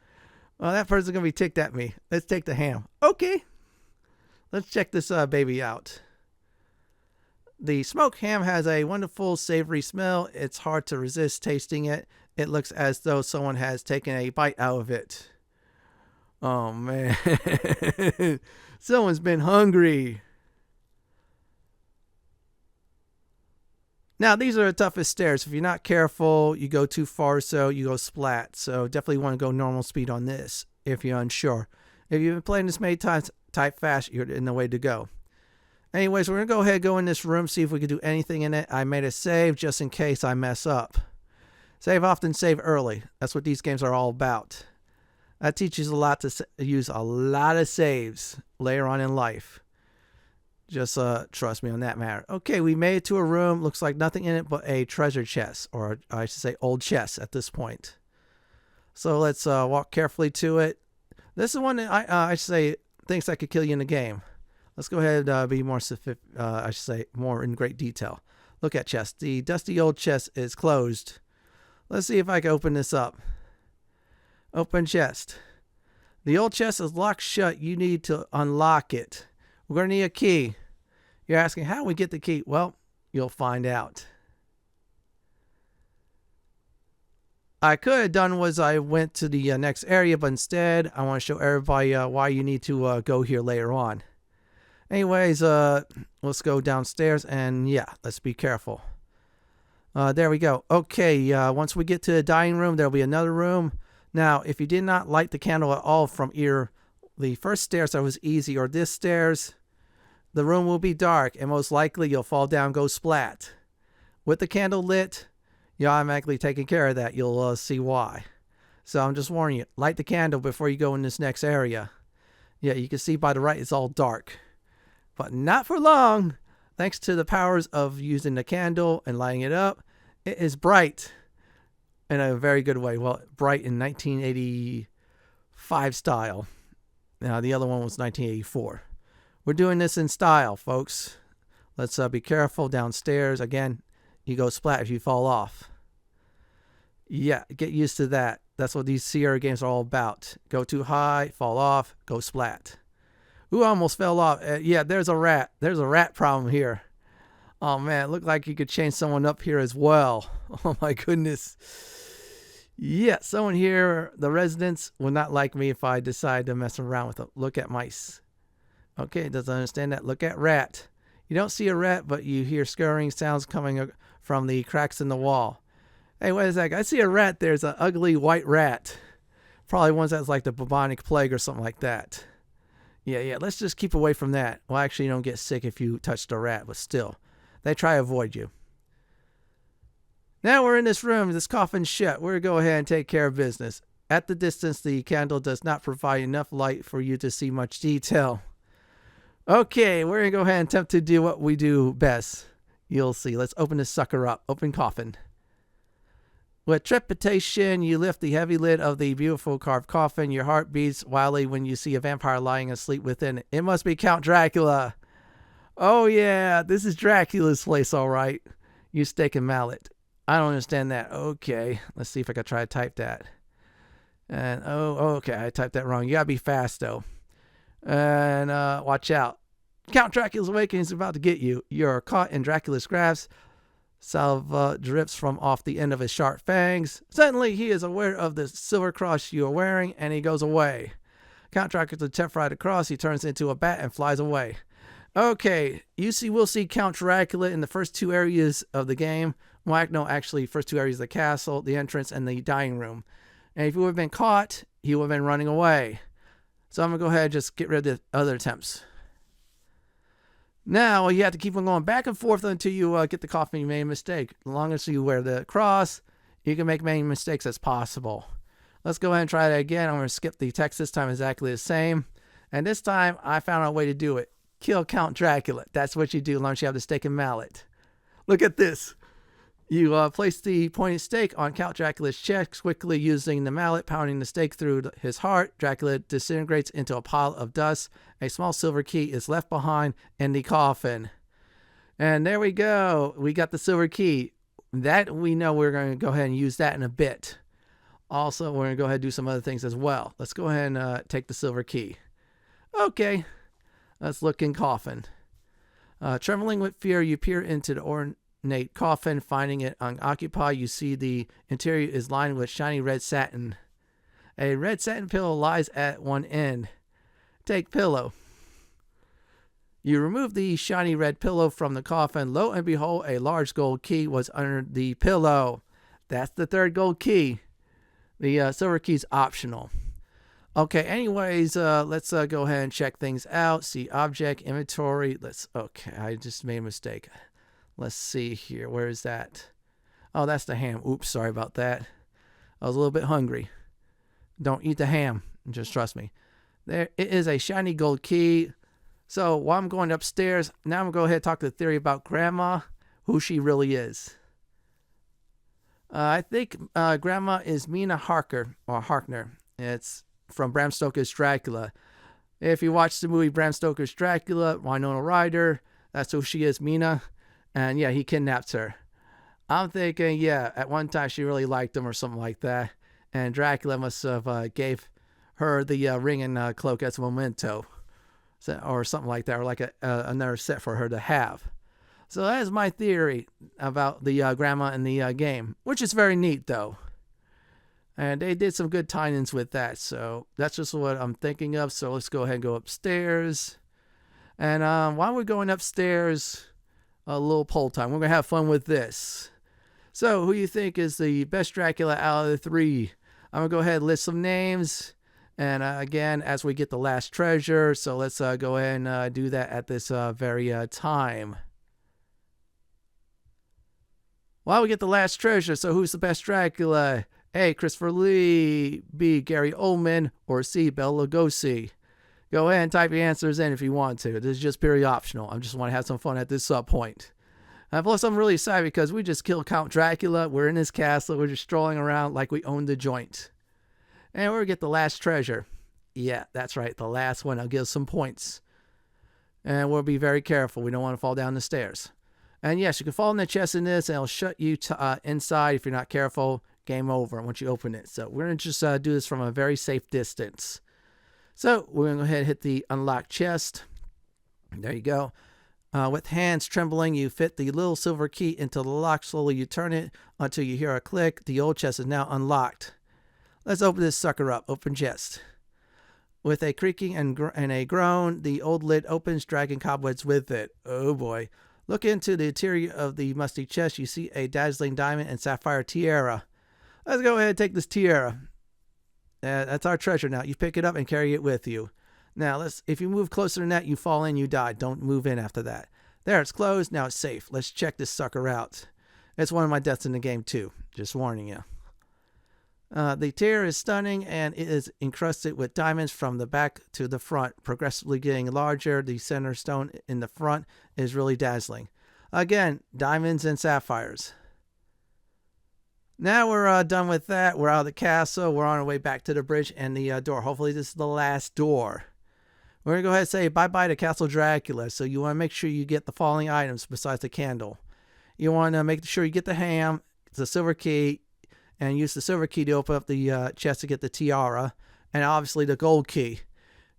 Well, that person's going to be ticked at me. Let's take the ham. Okay. Let's check this baby out. The smoked ham has a wonderful savory smell. It's hard to resist tasting it. It looks as though someone has taken a bite out of it. Oh, man. Someone's been hungry. Now, these are the toughest stairs. If you're not careful, you go too far, so you go splat. So definitely want to go normal speed on this if you're unsure. If you've been playing this many times, type fast. You're in the way to go. Anyways, we're going to go ahead and go in this room, see if we can do anything in it. I made a save just in case I mess up. Save often, save early. That's what these games are all about. That teaches a lot to use a lot of saves later on in life. Just trust me on that matter. Okay, we made it to a room. Looks like nothing in it but a treasure chest, or I should say old chest at this point. So let's walk carefully to it. This is one that I should say thinks that could kill you in the game. Let's go ahead and be more I should say more in great detail. Look at chest. The dusty old chest is closed. Let's see if I can open this up. Open chest. The old chest is locked shut. You need to unlock it. We're going to need a key. You're asking, how do we get the key? Well, you'll find out. I could have done was I went to the next area, but instead I want to show everybody why you need to go here later on. Anyways, let's go downstairs, and yeah, let's be careful. There we go. Okay, once we get to the dining room, there'll be another room. Now, if you did not light the candle at all from either the first stairs that was easy or this stairs, the room will be dark, and most likely you'll fall down, go splat. With the candle lit, you're automatically taking care of that. You'll see why. So I'm just warning you, light the candle before you go in this next area. Yeah, you can see by the right, it's all dark. But not for long. Thanks to the powers of using the candle and lighting it up, it is bright in a very good way. Well, bright in 1985 style. Now, the other one was 1984. We're doing this in style, folks. Let's be careful downstairs. Again, you go splat if you fall off. Yeah, get used to that. That's what these Sierra games are all about. Go too high, fall off, go splat. Ooh, I almost fell off. Yeah, there's a rat. There's a rat problem here. Oh, man, it looked like you could chain someone up here as well. Oh, my goodness. Yeah, someone here, the residents, will not like me if I decide to mess around with them. Look at mice. Okay, doesn't understand that. Look at rat. You don't see a rat, but you hear scurrying sounds coming from the cracks in the wall. Hey, wait a sec. I see a rat. There's an ugly white rat. Probably one that's like the bubonic plague or something like that. Yeah, let's just keep away from that. Well, actually, you don't get sick if you touch the rat, but still. They try to avoid you. Now we're in this room. This coffin's shut. We're going to go ahead and take care of business. At the distance, the candle does not provide enough light for you to see much detail. Okay, we're going to go ahead and attempt to do what we do best. You'll see. Let's open this sucker up. Open coffin. With trepidation, you lift the heavy lid of the beautiful carved coffin. Your heart beats wildly when you see a vampire lying asleep within it. It must be Count Dracula. Oh, yeah, this is Dracula's place, all right. You stake and mallet. I don't understand that. Okay, let's see if I can try to type that. And, okay, I typed that wrong. You got to be fast, though. And watch out. Count Dracula's awake and he's about to get you. You're caught in Dracula's grasp. Salve drips from off the end of his sharp fangs. Suddenly, he is aware of the silver cross you are wearing, and he goes away. Count Dracula terrified of the cross. He turns into a bat and flies away. Okay, we'll see Count Dracula in the first 2 areas of the game. Well, no, actually, first 2 areas of the castle, the entrance, and the dining room. And if he would have been caught, he would have been running away. So I'm going to go ahead and just get rid of the other attempts. Now, you have to keep on going back and forth until you get the coffin you made a mistake. As long as you wear the cross, you can make many mistakes as possible. Let's go ahead and try that again. I'm going to skip the text this time exactly the same. And this time, I found a way to do it. Kill Count Dracula. That's what you do as long as you have the stake and mallet. Look at this. You place the pointed stake on Count Dracula's chest, quickly using the mallet, pounding the stake through his heart. Dracula disintegrates into a pile of dust. A small silver key is left behind in the coffin. And there we go. We got the silver key. That we know we're going to go ahead and use that in a bit. Also, we're going to go ahead and do some other things as well. Let's go ahead and take the silver key. Okay. Let's look in coffin. Trembling with fear, you peer into the ornate coffin. Finding it unoccupied, you see the interior is lined with shiny red satin. A red satin pillow lies at one end. Take pillow. You remove the shiny red pillow from the coffin. Lo and behold, a large gold key was under the pillow. That's the third gold key. The silver key is optional. Okay, anyways, let's go ahead and check things out. See object, inventory. Okay, I just made a mistake. Let's see here. Where is that? Oh, that's the ham. Oops, sorry about that. I was a little bit hungry. Don't eat the ham. Just trust me. There, it is a shiny gold key. So while I'm going upstairs, now I'm going to go ahead and talk the theory about Grandma, who she really is. I think Grandma is Mina Harker. It's from Bram Stoker's Dracula. If you watch the movie Bram Stoker's Dracula, Winona Ryder, that's who she is, Mina. And yeah, he kidnaps her. I'm thinking, yeah, at one time she really liked him or something like that. And Dracula must have gave her the ring and cloak as a memento. Or something like that, or like another set for her to have. So that is my theory about the grandma in the game, which is very neat, though. And they did some good tie-ins with that, so that's just what I'm thinking of. So let's go ahead and go upstairs. And while we're going upstairs, a little poll time. We're going to have fun with this. So who you think is the best Dracula out of the three? I'm going to go ahead and list some names. And again, as we get the last treasure, so let's go ahead and do that at this very time. While we get the last treasure, so who's the best Dracula? A, Christopher Lee, B, Gary Oldman, or C, Bela Lugosi? Go ahead and type your answers in if you want to. This is just purely optional. I just want to have some fun at this point. Plus, I'm really excited because we just killed Count Dracula. We're in his castle. We're just strolling around like we own the joint. And we're going to get the last treasure. Yeah, that's right. The last one. I'll give some points. And we'll be very careful. We don't want to fall down the stairs. And yes, you can fall in the chest in this, and it'll shut you inside if you're not careful. Game over once you open it. So we're going to just do this from a very safe distance. So we're going to go ahead and hit the unlock chest. There you go. With hands trembling, you fit the little silver key into the lock. Slowly you turn it until you hear a click. The old chest is now unlocked. Let's open this sucker up. Open chest. With a creaking and a groan, the old lid opens, dragging cobwebs with it. Oh boy. Look into the interior of the musty chest. You see a dazzling diamond and sapphire tiara. Let's go ahead and take this tiara. That's our treasure now. You pick it up and carry it with you. Now, if you move closer than that, you fall in, you die. Don't move in after that. There, it's closed. Now it's safe. Let's check this sucker out. It's one of my deaths in the game, too. Just warning you. The tiara is stunning, and it is encrusted with diamonds from the back to the front, progressively getting larger. The center stone in the front is really dazzling. Again, diamonds and sapphires. Now we're done with that. We're out of the castle. We're on our way back to the bridge and the door. Hopefully this is the last door. We're going to go ahead and say bye-bye to Castle Dracula. So you want to make sure you get the following items besides the candle. You want to make sure you get the ham, the silver key, and use the silver key to open up the chest to get the tiara, and obviously the gold key.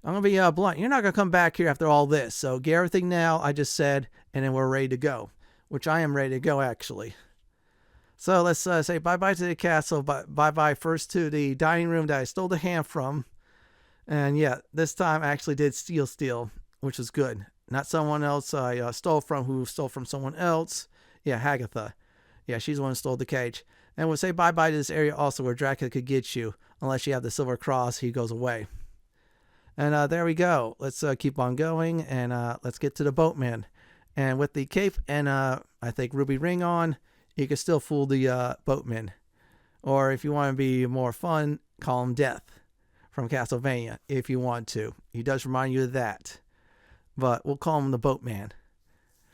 I'm going to be blunt. You're not going to come back here after all this. So get everything now, I just said, and then we're ready to go. Which I am ready to go, actually. So let's say bye-bye to the castle, but bye-bye first to the dining room that I stole the ham from. And yeah, this time I actually did steal, which was good. Not someone else I stole from who stole from someone else. Yeah, Hagatha. Yeah, she's the one who stole the cage. And we'll say bye-bye to this area also where Dracula could get you. Unless you have the silver cross, he goes away. And there we go. Let's keep on going, and let's get to the boatman. And with the cape and I think ruby ring on, you can still fool the boatman. Or if you want to be more fun, call him Death from Castlevania if you want to. He does remind you of that. But we'll call him the boatman.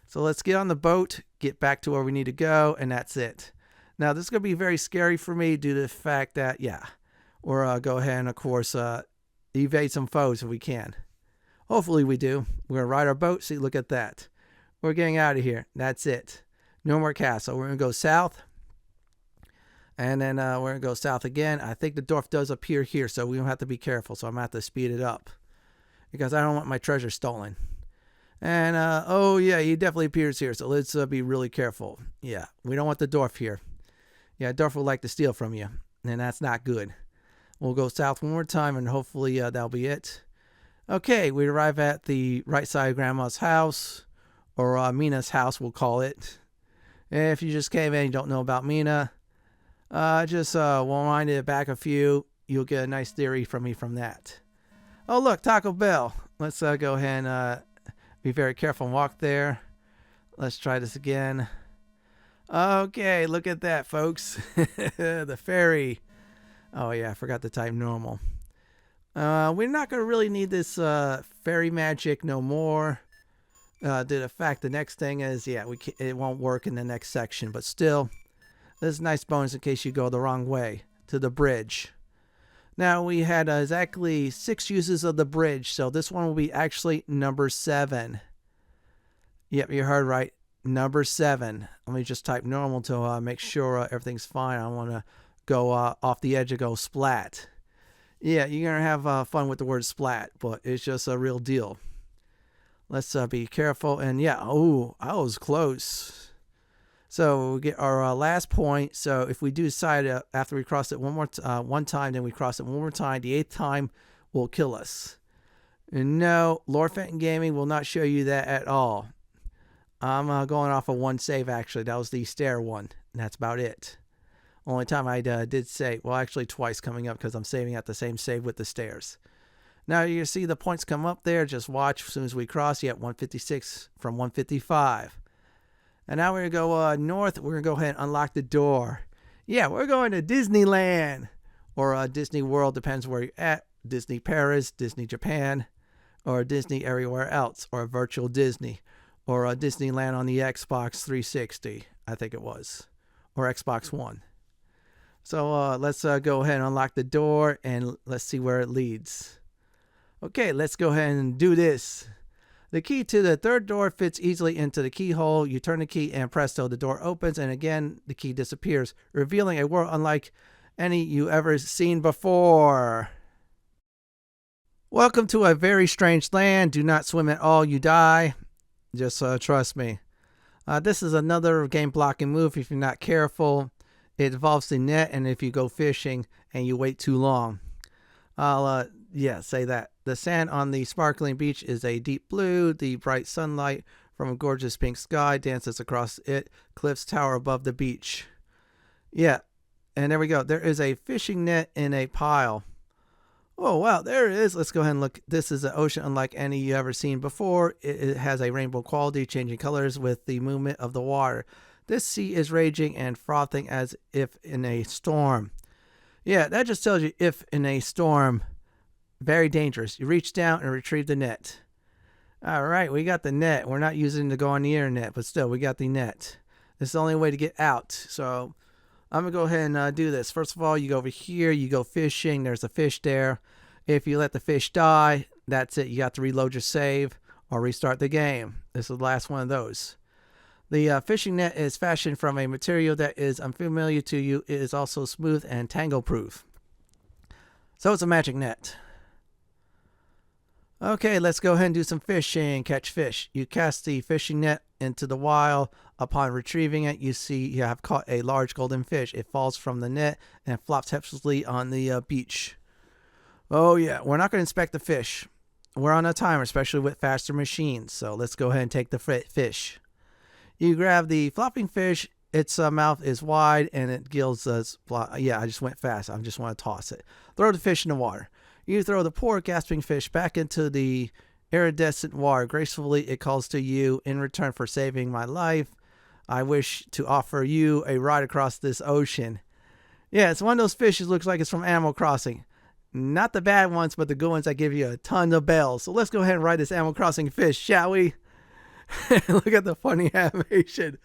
So let's get on the boat, get back to where we need to go, and that's it. Now, this is going to be very scary for me due to the fact that, we're go ahead and, of course, evade some foes if we can. Hopefully we do. We're going to ride our boat. See, look at that. We're getting out of here. That's it. No more castle. We're going to go south. And then we're going to go south again. I think the dwarf does appear here, so we don't have to be careful. So I'm going to have to speed it up. Because I don't want my treasure stolen. And, oh yeah, he definitely appears here. So let's be really careful. Yeah, we don't want the dwarf here. Yeah, dwarf would like to steal from you. And that's not good. We'll go south one more time, and hopefully that'll be it. Okay, we arrive at the right side of Grandma's house. Or Mina's house, we'll call it. And if you just came in and don't know about Mina, just wind it back a few. You'll get a nice theory from me from that. Oh, look, Taco Bell. Let's go ahead and be very careful and walk there. Let's try this again. Okay, look at that, folks. The ferry. Oh, yeah, I forgot to type normal. We're not going to really need this fairy magic no more. Due to the fact the next thing is, it won't work in the next section. But still, this is a nice bonus in case you go the wrong way to the bridge. Now, we had exactly 6 uses of the bridge. So this one will be actually number 7. Yep, you heard right. Number 7. Let me just type normal to make sure everything's fine. I don't want to go off the edge and go splat. Yeah, you're going to have fun with the word splat, but it's just a real deal. Let's be careful. And yeah, oh, I was close. So we get our last point. So if we do decide after we cross it one time, then we cross it one more time, the 8th time will kill us. And no, Lord Fenton Gaming will not show you that at all. I'm going off of one save, actually. That was the stair one. And that's about it. Only time I did save. Well, actually twice coming up because I'm saving at the same save with the stairs. Now you see the points come up there. Just watch as soon as we cross. You at 156 from 155. And now we're going to go north. We're going to go ahead and unlock the door. Yeah, we're going to Disneyland. Or Disney World, depends where you're at. Disney Paris, Disney Japan, or Disney everywhere else. Or virtual Disney. Or Disneyland on the Xbox 360, I think it was. Or Xbox One. So let's go ahead and unlock the door. And let's see where it leads. Okay, let's go ahead and do this. The key to the 3rd door fits easily into the keyhole. You turn the key and presto, the door opens, and again, the key disappears, revealing a world unlike any you ever seen before. Welcome to a very strange land. Do not swim at all, you die. Just trust me. This is another game blocking move if you're not careful. It involves the net, and if you go fishing and you wait too long. I'll say that. The sand on the sparkling beach is a deep blue. The bright sunlight from a gorgeous pink sky dances across it. Cliffs tower above the beach. Yeah, and there we go. There is a fishing net in a pile. Oh, wow, there it is. Let's go ahead and look. This is an ocean unlike any you ever seen before. It has a rainbow quality, changing colors with the movement of the water. This sea is raging and frothing as if in a storm. Yeah, that just tells you if in a storm. Very dangerous. You reach down and retrieve the net. All right, we got the net. We're not using it to go on the internet, but still, we got the net. This is the only way to get out. So I'm going to go ahead and do this. First of all, you go over here. You go fishing. There's a fish there. If you let the fish die, that's it. You have to reload your save or restart the game. This is the last one of those. The fishing net is fashioned from a material that is unfamiliar to you. It is also smooth and tangle-proof. So it's a magic net. Okay, let's go ahead and do some fishing. Catch fish. You cast the fishing net into the wild. Upon retrieving it, you see you have caught a large golden fish. It falls from the net and flops helplessly on the beach. Oh yeah, we're not going to inspect the fish. We're on a timer, especially with faster machines. So let's go ahead and take the fish. You grab the flopping fish. Its mouth is wide and it gills us. Yeah, I just went fast. I just want to toss it. Throw the fish in the water. You throw the poor gasping fish back into the iridescent water. Gracefully, it calls to you, in return for saving my life, I wish to offer you a ride across this ocean. Yeah, it's one of those fish that looks like it's from Animal Crossing. Not the bad ones, but the good ones that give you a ton of bells. So let's go ahead and ride this Animal Crossing fish, shall we? Look at the funny animation.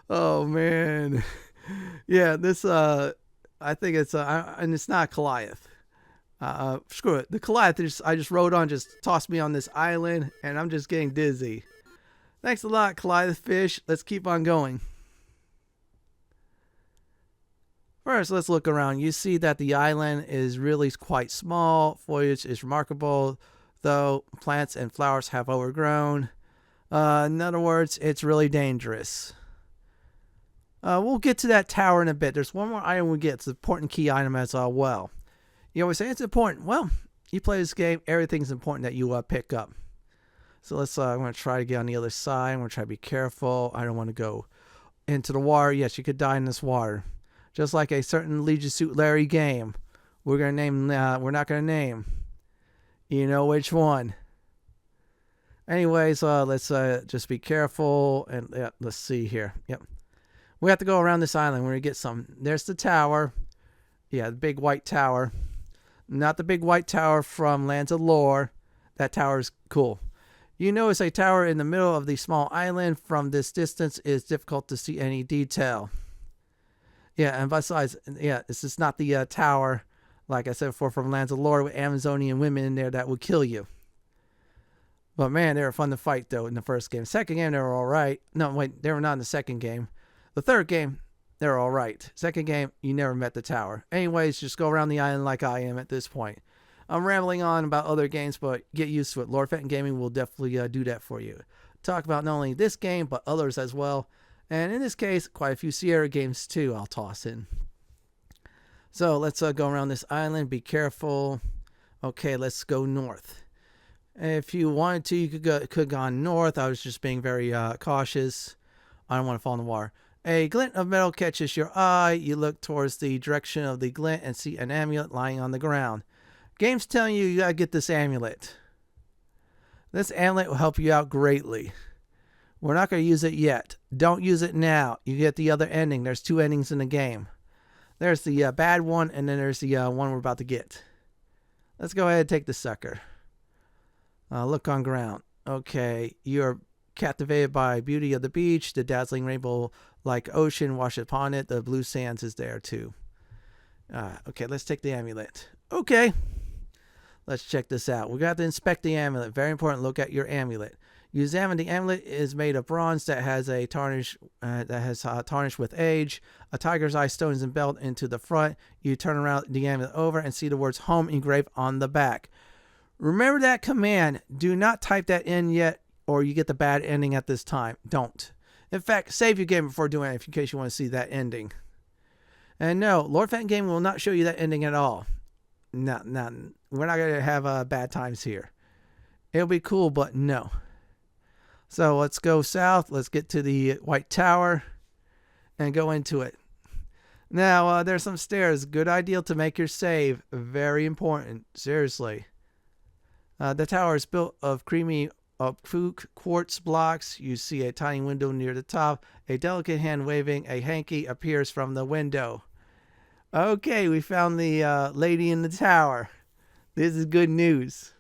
Oh, man. Yeah, this, I think it's, and it's not Goliath. Screw it. The Goliath I just rode on, just tossed me on this island, and I'm just getting dizzy. Thanks a lot, Goliath fish. Let's keep on going. First, let's look around. You see that the island is really quite small. Foliage is remarkable, though plants and flowers have overgrown. In other words, it's really dangerous. We'll get to that tower in a bit. There's one more item we get. It's an important key item as well. You always say it's important. Well, you play this game, everything's important that you pick up. So let's, I'm going to try to get on the other side. I'm going to try to be careful. I don't want to go into the water. Yes, you could die in this water. Just like a certain Leisure Suit Larry game. We're going to name, we're not going to name. You know which one. Anyways, let's just be careful. And let's see here. Yep. We have to go around this island. We're going to get some. There's the tower. Yeah, the big white tower. Not the big white tower from Lands of Lore. That tower is cool. You notice a tower in the middle of the small island. From this distance, it's difficult to see any detail. Yeah, and besides, yeah, this is not the tower, like I said before, from Lands of Lore with Amazonian women in there that would kill you. But man, they were fun to fight, though, in the first game. Second game, they were all right. No, wait, they were not in the second game. The third game, they were all right. Second game, you never met the tower. Anyways, just go around the island like I am at this point. I'm rambling on about other games, but get used to it. Lord Fenton Gaming will definitely do that for you. Talk about not only this game, but others as well. And in this case, quite a few Sierra games too I'll toss in. So let's go around this island. Be careful. Okay, let's go north. If you wanted to, you could have gone north. I was just being very cautious. I don't want to fall in the water. A glint of metal catches your eye. You look towards the direction of the glint and see an amulet lying on the ground. Game's telling you gotta get this amulet. This amulet will help you out greatly. We're not going to use it yet. Don't use it now. You get the other ending. There's two endings in the game. There's the bad one, and then there's the one we're about to get. Let's go ahead and take the sucker. Look on ground. Okay, you're captivated by beauty of the beach. The dazzling rainbow-like ocean washes upon it. The blue sands is there too. Okay, let's take the amulet. Okay. Let's check this out. We got to inspect the amulet. Very important. Look at your amulet. You examine the amulet. Is made of bronze that has a tarnish tarnished with age. A tiger's eye stone is embedded into the front. You turn around the amulet over and see the words "home" engraved on the back. Remember that command. Do not type that in yet, or you get the bad ending at this time. Don't. In fact, save your game before doing it in case you want to see that ending. And no, Lord Fenton Gaming will not show you that ending at all. No, we're not going to have bad times here. It'll be cool, but no. So let's go south. Let's get to the White Tower and go into it. Now, there's some stairs. Good idea to make your save. Very important. Seriously. The tower is built of creamy quartz blocks. You see a tiny window near the top. A delicate hand waving a hanky appears from the window. Okay, we found the lady in the tower. This is good news.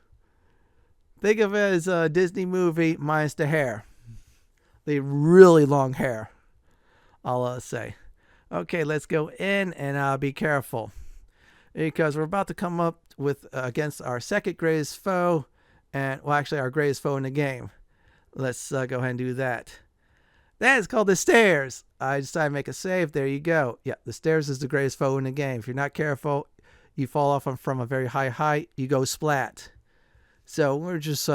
Think of it as a Disney movie minus the hair. The really long hair, I'll say. Okay, let's go in and be careful. Because we're about to come up with against our second greatest foe. And, well, actually our greatest foe in the game. Let's go ahead and do that. That is called the stairs. I decided to make a save. There you go. Yeah, the stairs is the greatest foe in the game. If you're not careful, you fall off from a very high height. You go splat. So we're just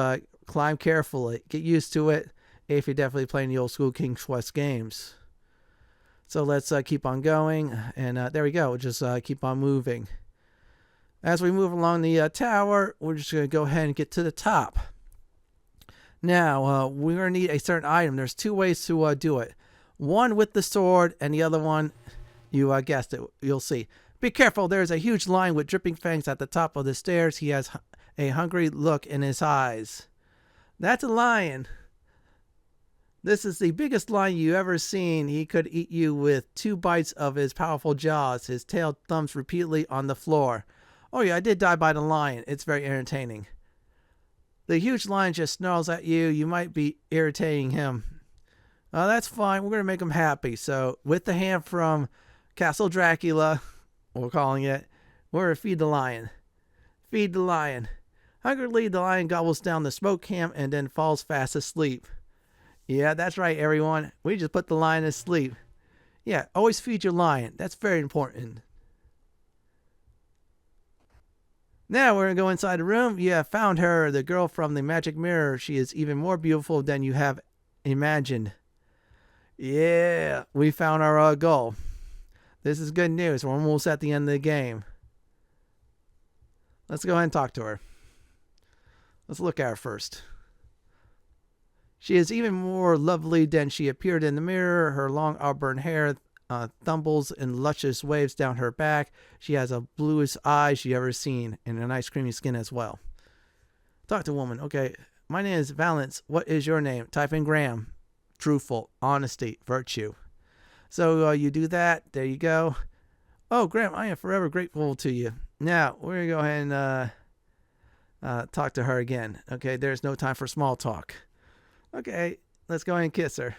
climb carefully. Get used to it if you're definitely playing the old school King's Quest games. So let's keep on going. And there we go. We'll just keep on moving. As we move along the tower, we're just going to go ahead and get to the top. Now, we're going to need a certain item. There's two ways to do it. One with the sword, and the other one, you guessed it, you'll see. Be careful, there is a huge lion with dripping fangs at the top of the stairs. He has a hungry look in his eyes. That's a lion. This is the biggest lion you ever seen. He could eat you with 2 bites of his powerful jaws. His tail thumps repeatedly on the floor. Oh yeah, I did die by the lion. It's very entertaining. The huge lion just snarls at you. You might be irritating him. That's fine. We're going to make him happy. So with the hand from Castle Dracula, we're calling it, we're going to feed the lion. Feed the lion. Hungrily, the lion gobbles down the smoke camp and then falls fast asleep. Yeah, that's right, everyone. We just put the lion to sleep. Yeah, always feed your lion. That's very important. Now we're going to go inside the room. You have found her, the girl from the magic mirror. She is even more beautiful than you have imagined. Yeah, we found our goal. This is good news. We're almost at the end of the game. Let's go ahead and talk to her. Let's look at her first. She is even more lovely than she appeared in the mirror. Her long auburn hair tumbles in luscious waves down her back. She has the bluest eyes you ever seen and a nice creamy skin as well. Talk to woman. Okay, my name is Valanice. What is your name? Type in Graham. Truthful, honesty, virtue. So you do that. There you go. Oh, Graham, I am forever grateful to you. Now, we're going to go ahead and talk to her again. Okay, there's no time for small talk. Okay, let's go ahead and kiss her.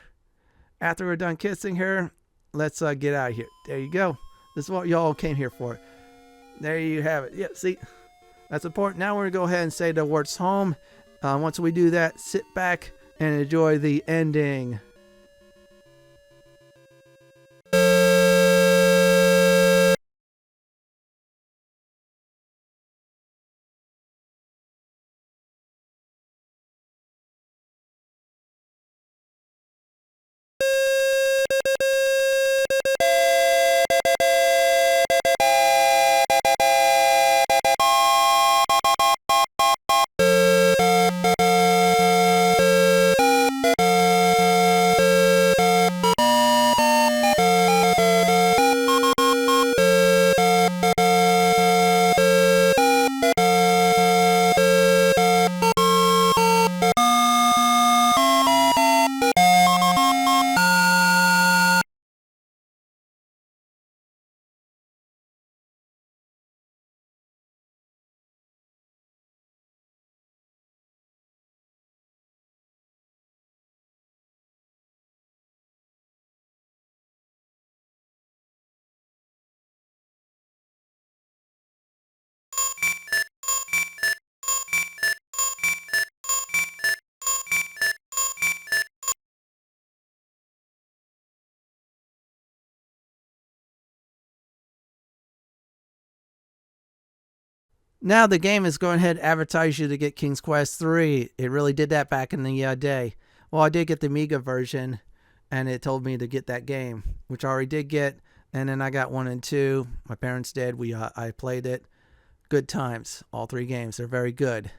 After we're done kissing her, let's get out of here. There you go. This is what y'all came here for. There you have it. Yep, see? That's important. Now we're going to go ahead and say the words home. Once we do that, sit back and enjoy the ending. Now the game is going ahead and advertise you to get King's Quest 3. It really did that back in the day. Well, I did get the Amiga version, and it told me to get that game, which I already did get. And then I got 1 and 2. My parents did. I played it. Good times. All 3 games. They're very good.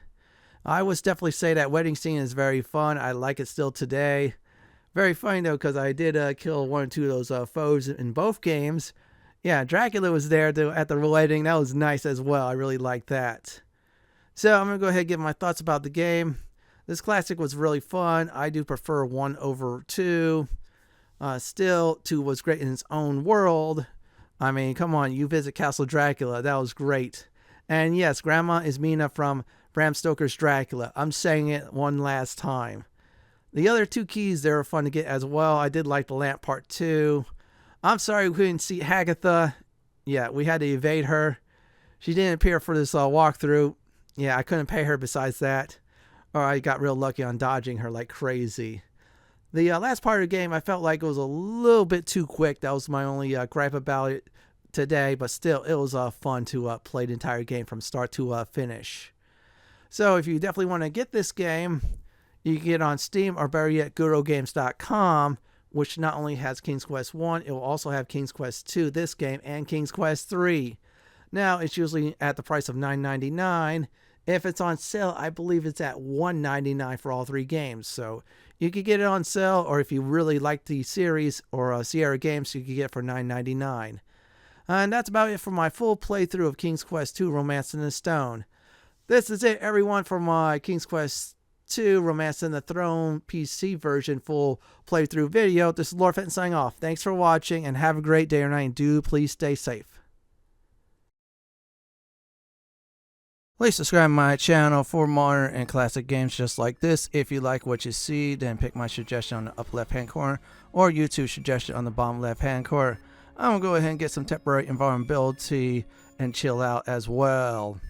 I would definitely say that wedding scene is very fun. I like it still today. Very funny, though, because I did kill 1 or 2 of those foes in both games. Yeah, Dracula was there at the wedding. That was nice as well. I really liked that. So I'm going to go ahead and give my thoughts about the game. This classic was really fun. I do prefer 1 over 2. Still, 2 was great in its own world. I mean, come on, you visit Castle Dracula. That was great. And yes, Grandma is Mina from Bram Stoker's Dracula. I'm saying it one last time. The other 2 keys, they were fun to get as well. I did like the lamp part 2. I'm sorry we couldn't see Hagatha. Yeah, we had to evade her. She didn't appear for this walkthrough. Yeah, I couldn't pay her besides that. Or I got real lucky on dodging her like crazy. The last part of the game, I felt like it was a little bit too quick. That was my only gripe about it today. But still, it was fun to play the entire game from start to finish. So if you definitely want to get this game, you can get it on Steam or better yet, GuroGames.com. Which not only has King's Quest 1, it will also have King's Quest 2, this game, and King's Quest 3. Now, it's usually at the price of $9.99. If it's on sale, I believe it's at $1.99 for all 3 games. So you could get it on sale, or if you really like the series or Sierra Games, you could get it for $9.99. And that's about it for my full playthrough of King's Quest II Romance in the Stone. This is it, everyone, for my King's Quest II Romance in the Throne PC version full playthrough video. This is Lord Fenton signing off. Thanks for watching, and have a great day or night, and do please stay safe. Please subscribe to my channel for modern and classic games just like this. If you like what you see, then pick my suggestion on the upper left hand corner or YouTube suggestion on the bottom left hand corner. I'm going to go ahead and get some temporary invulnerability and chill out as well.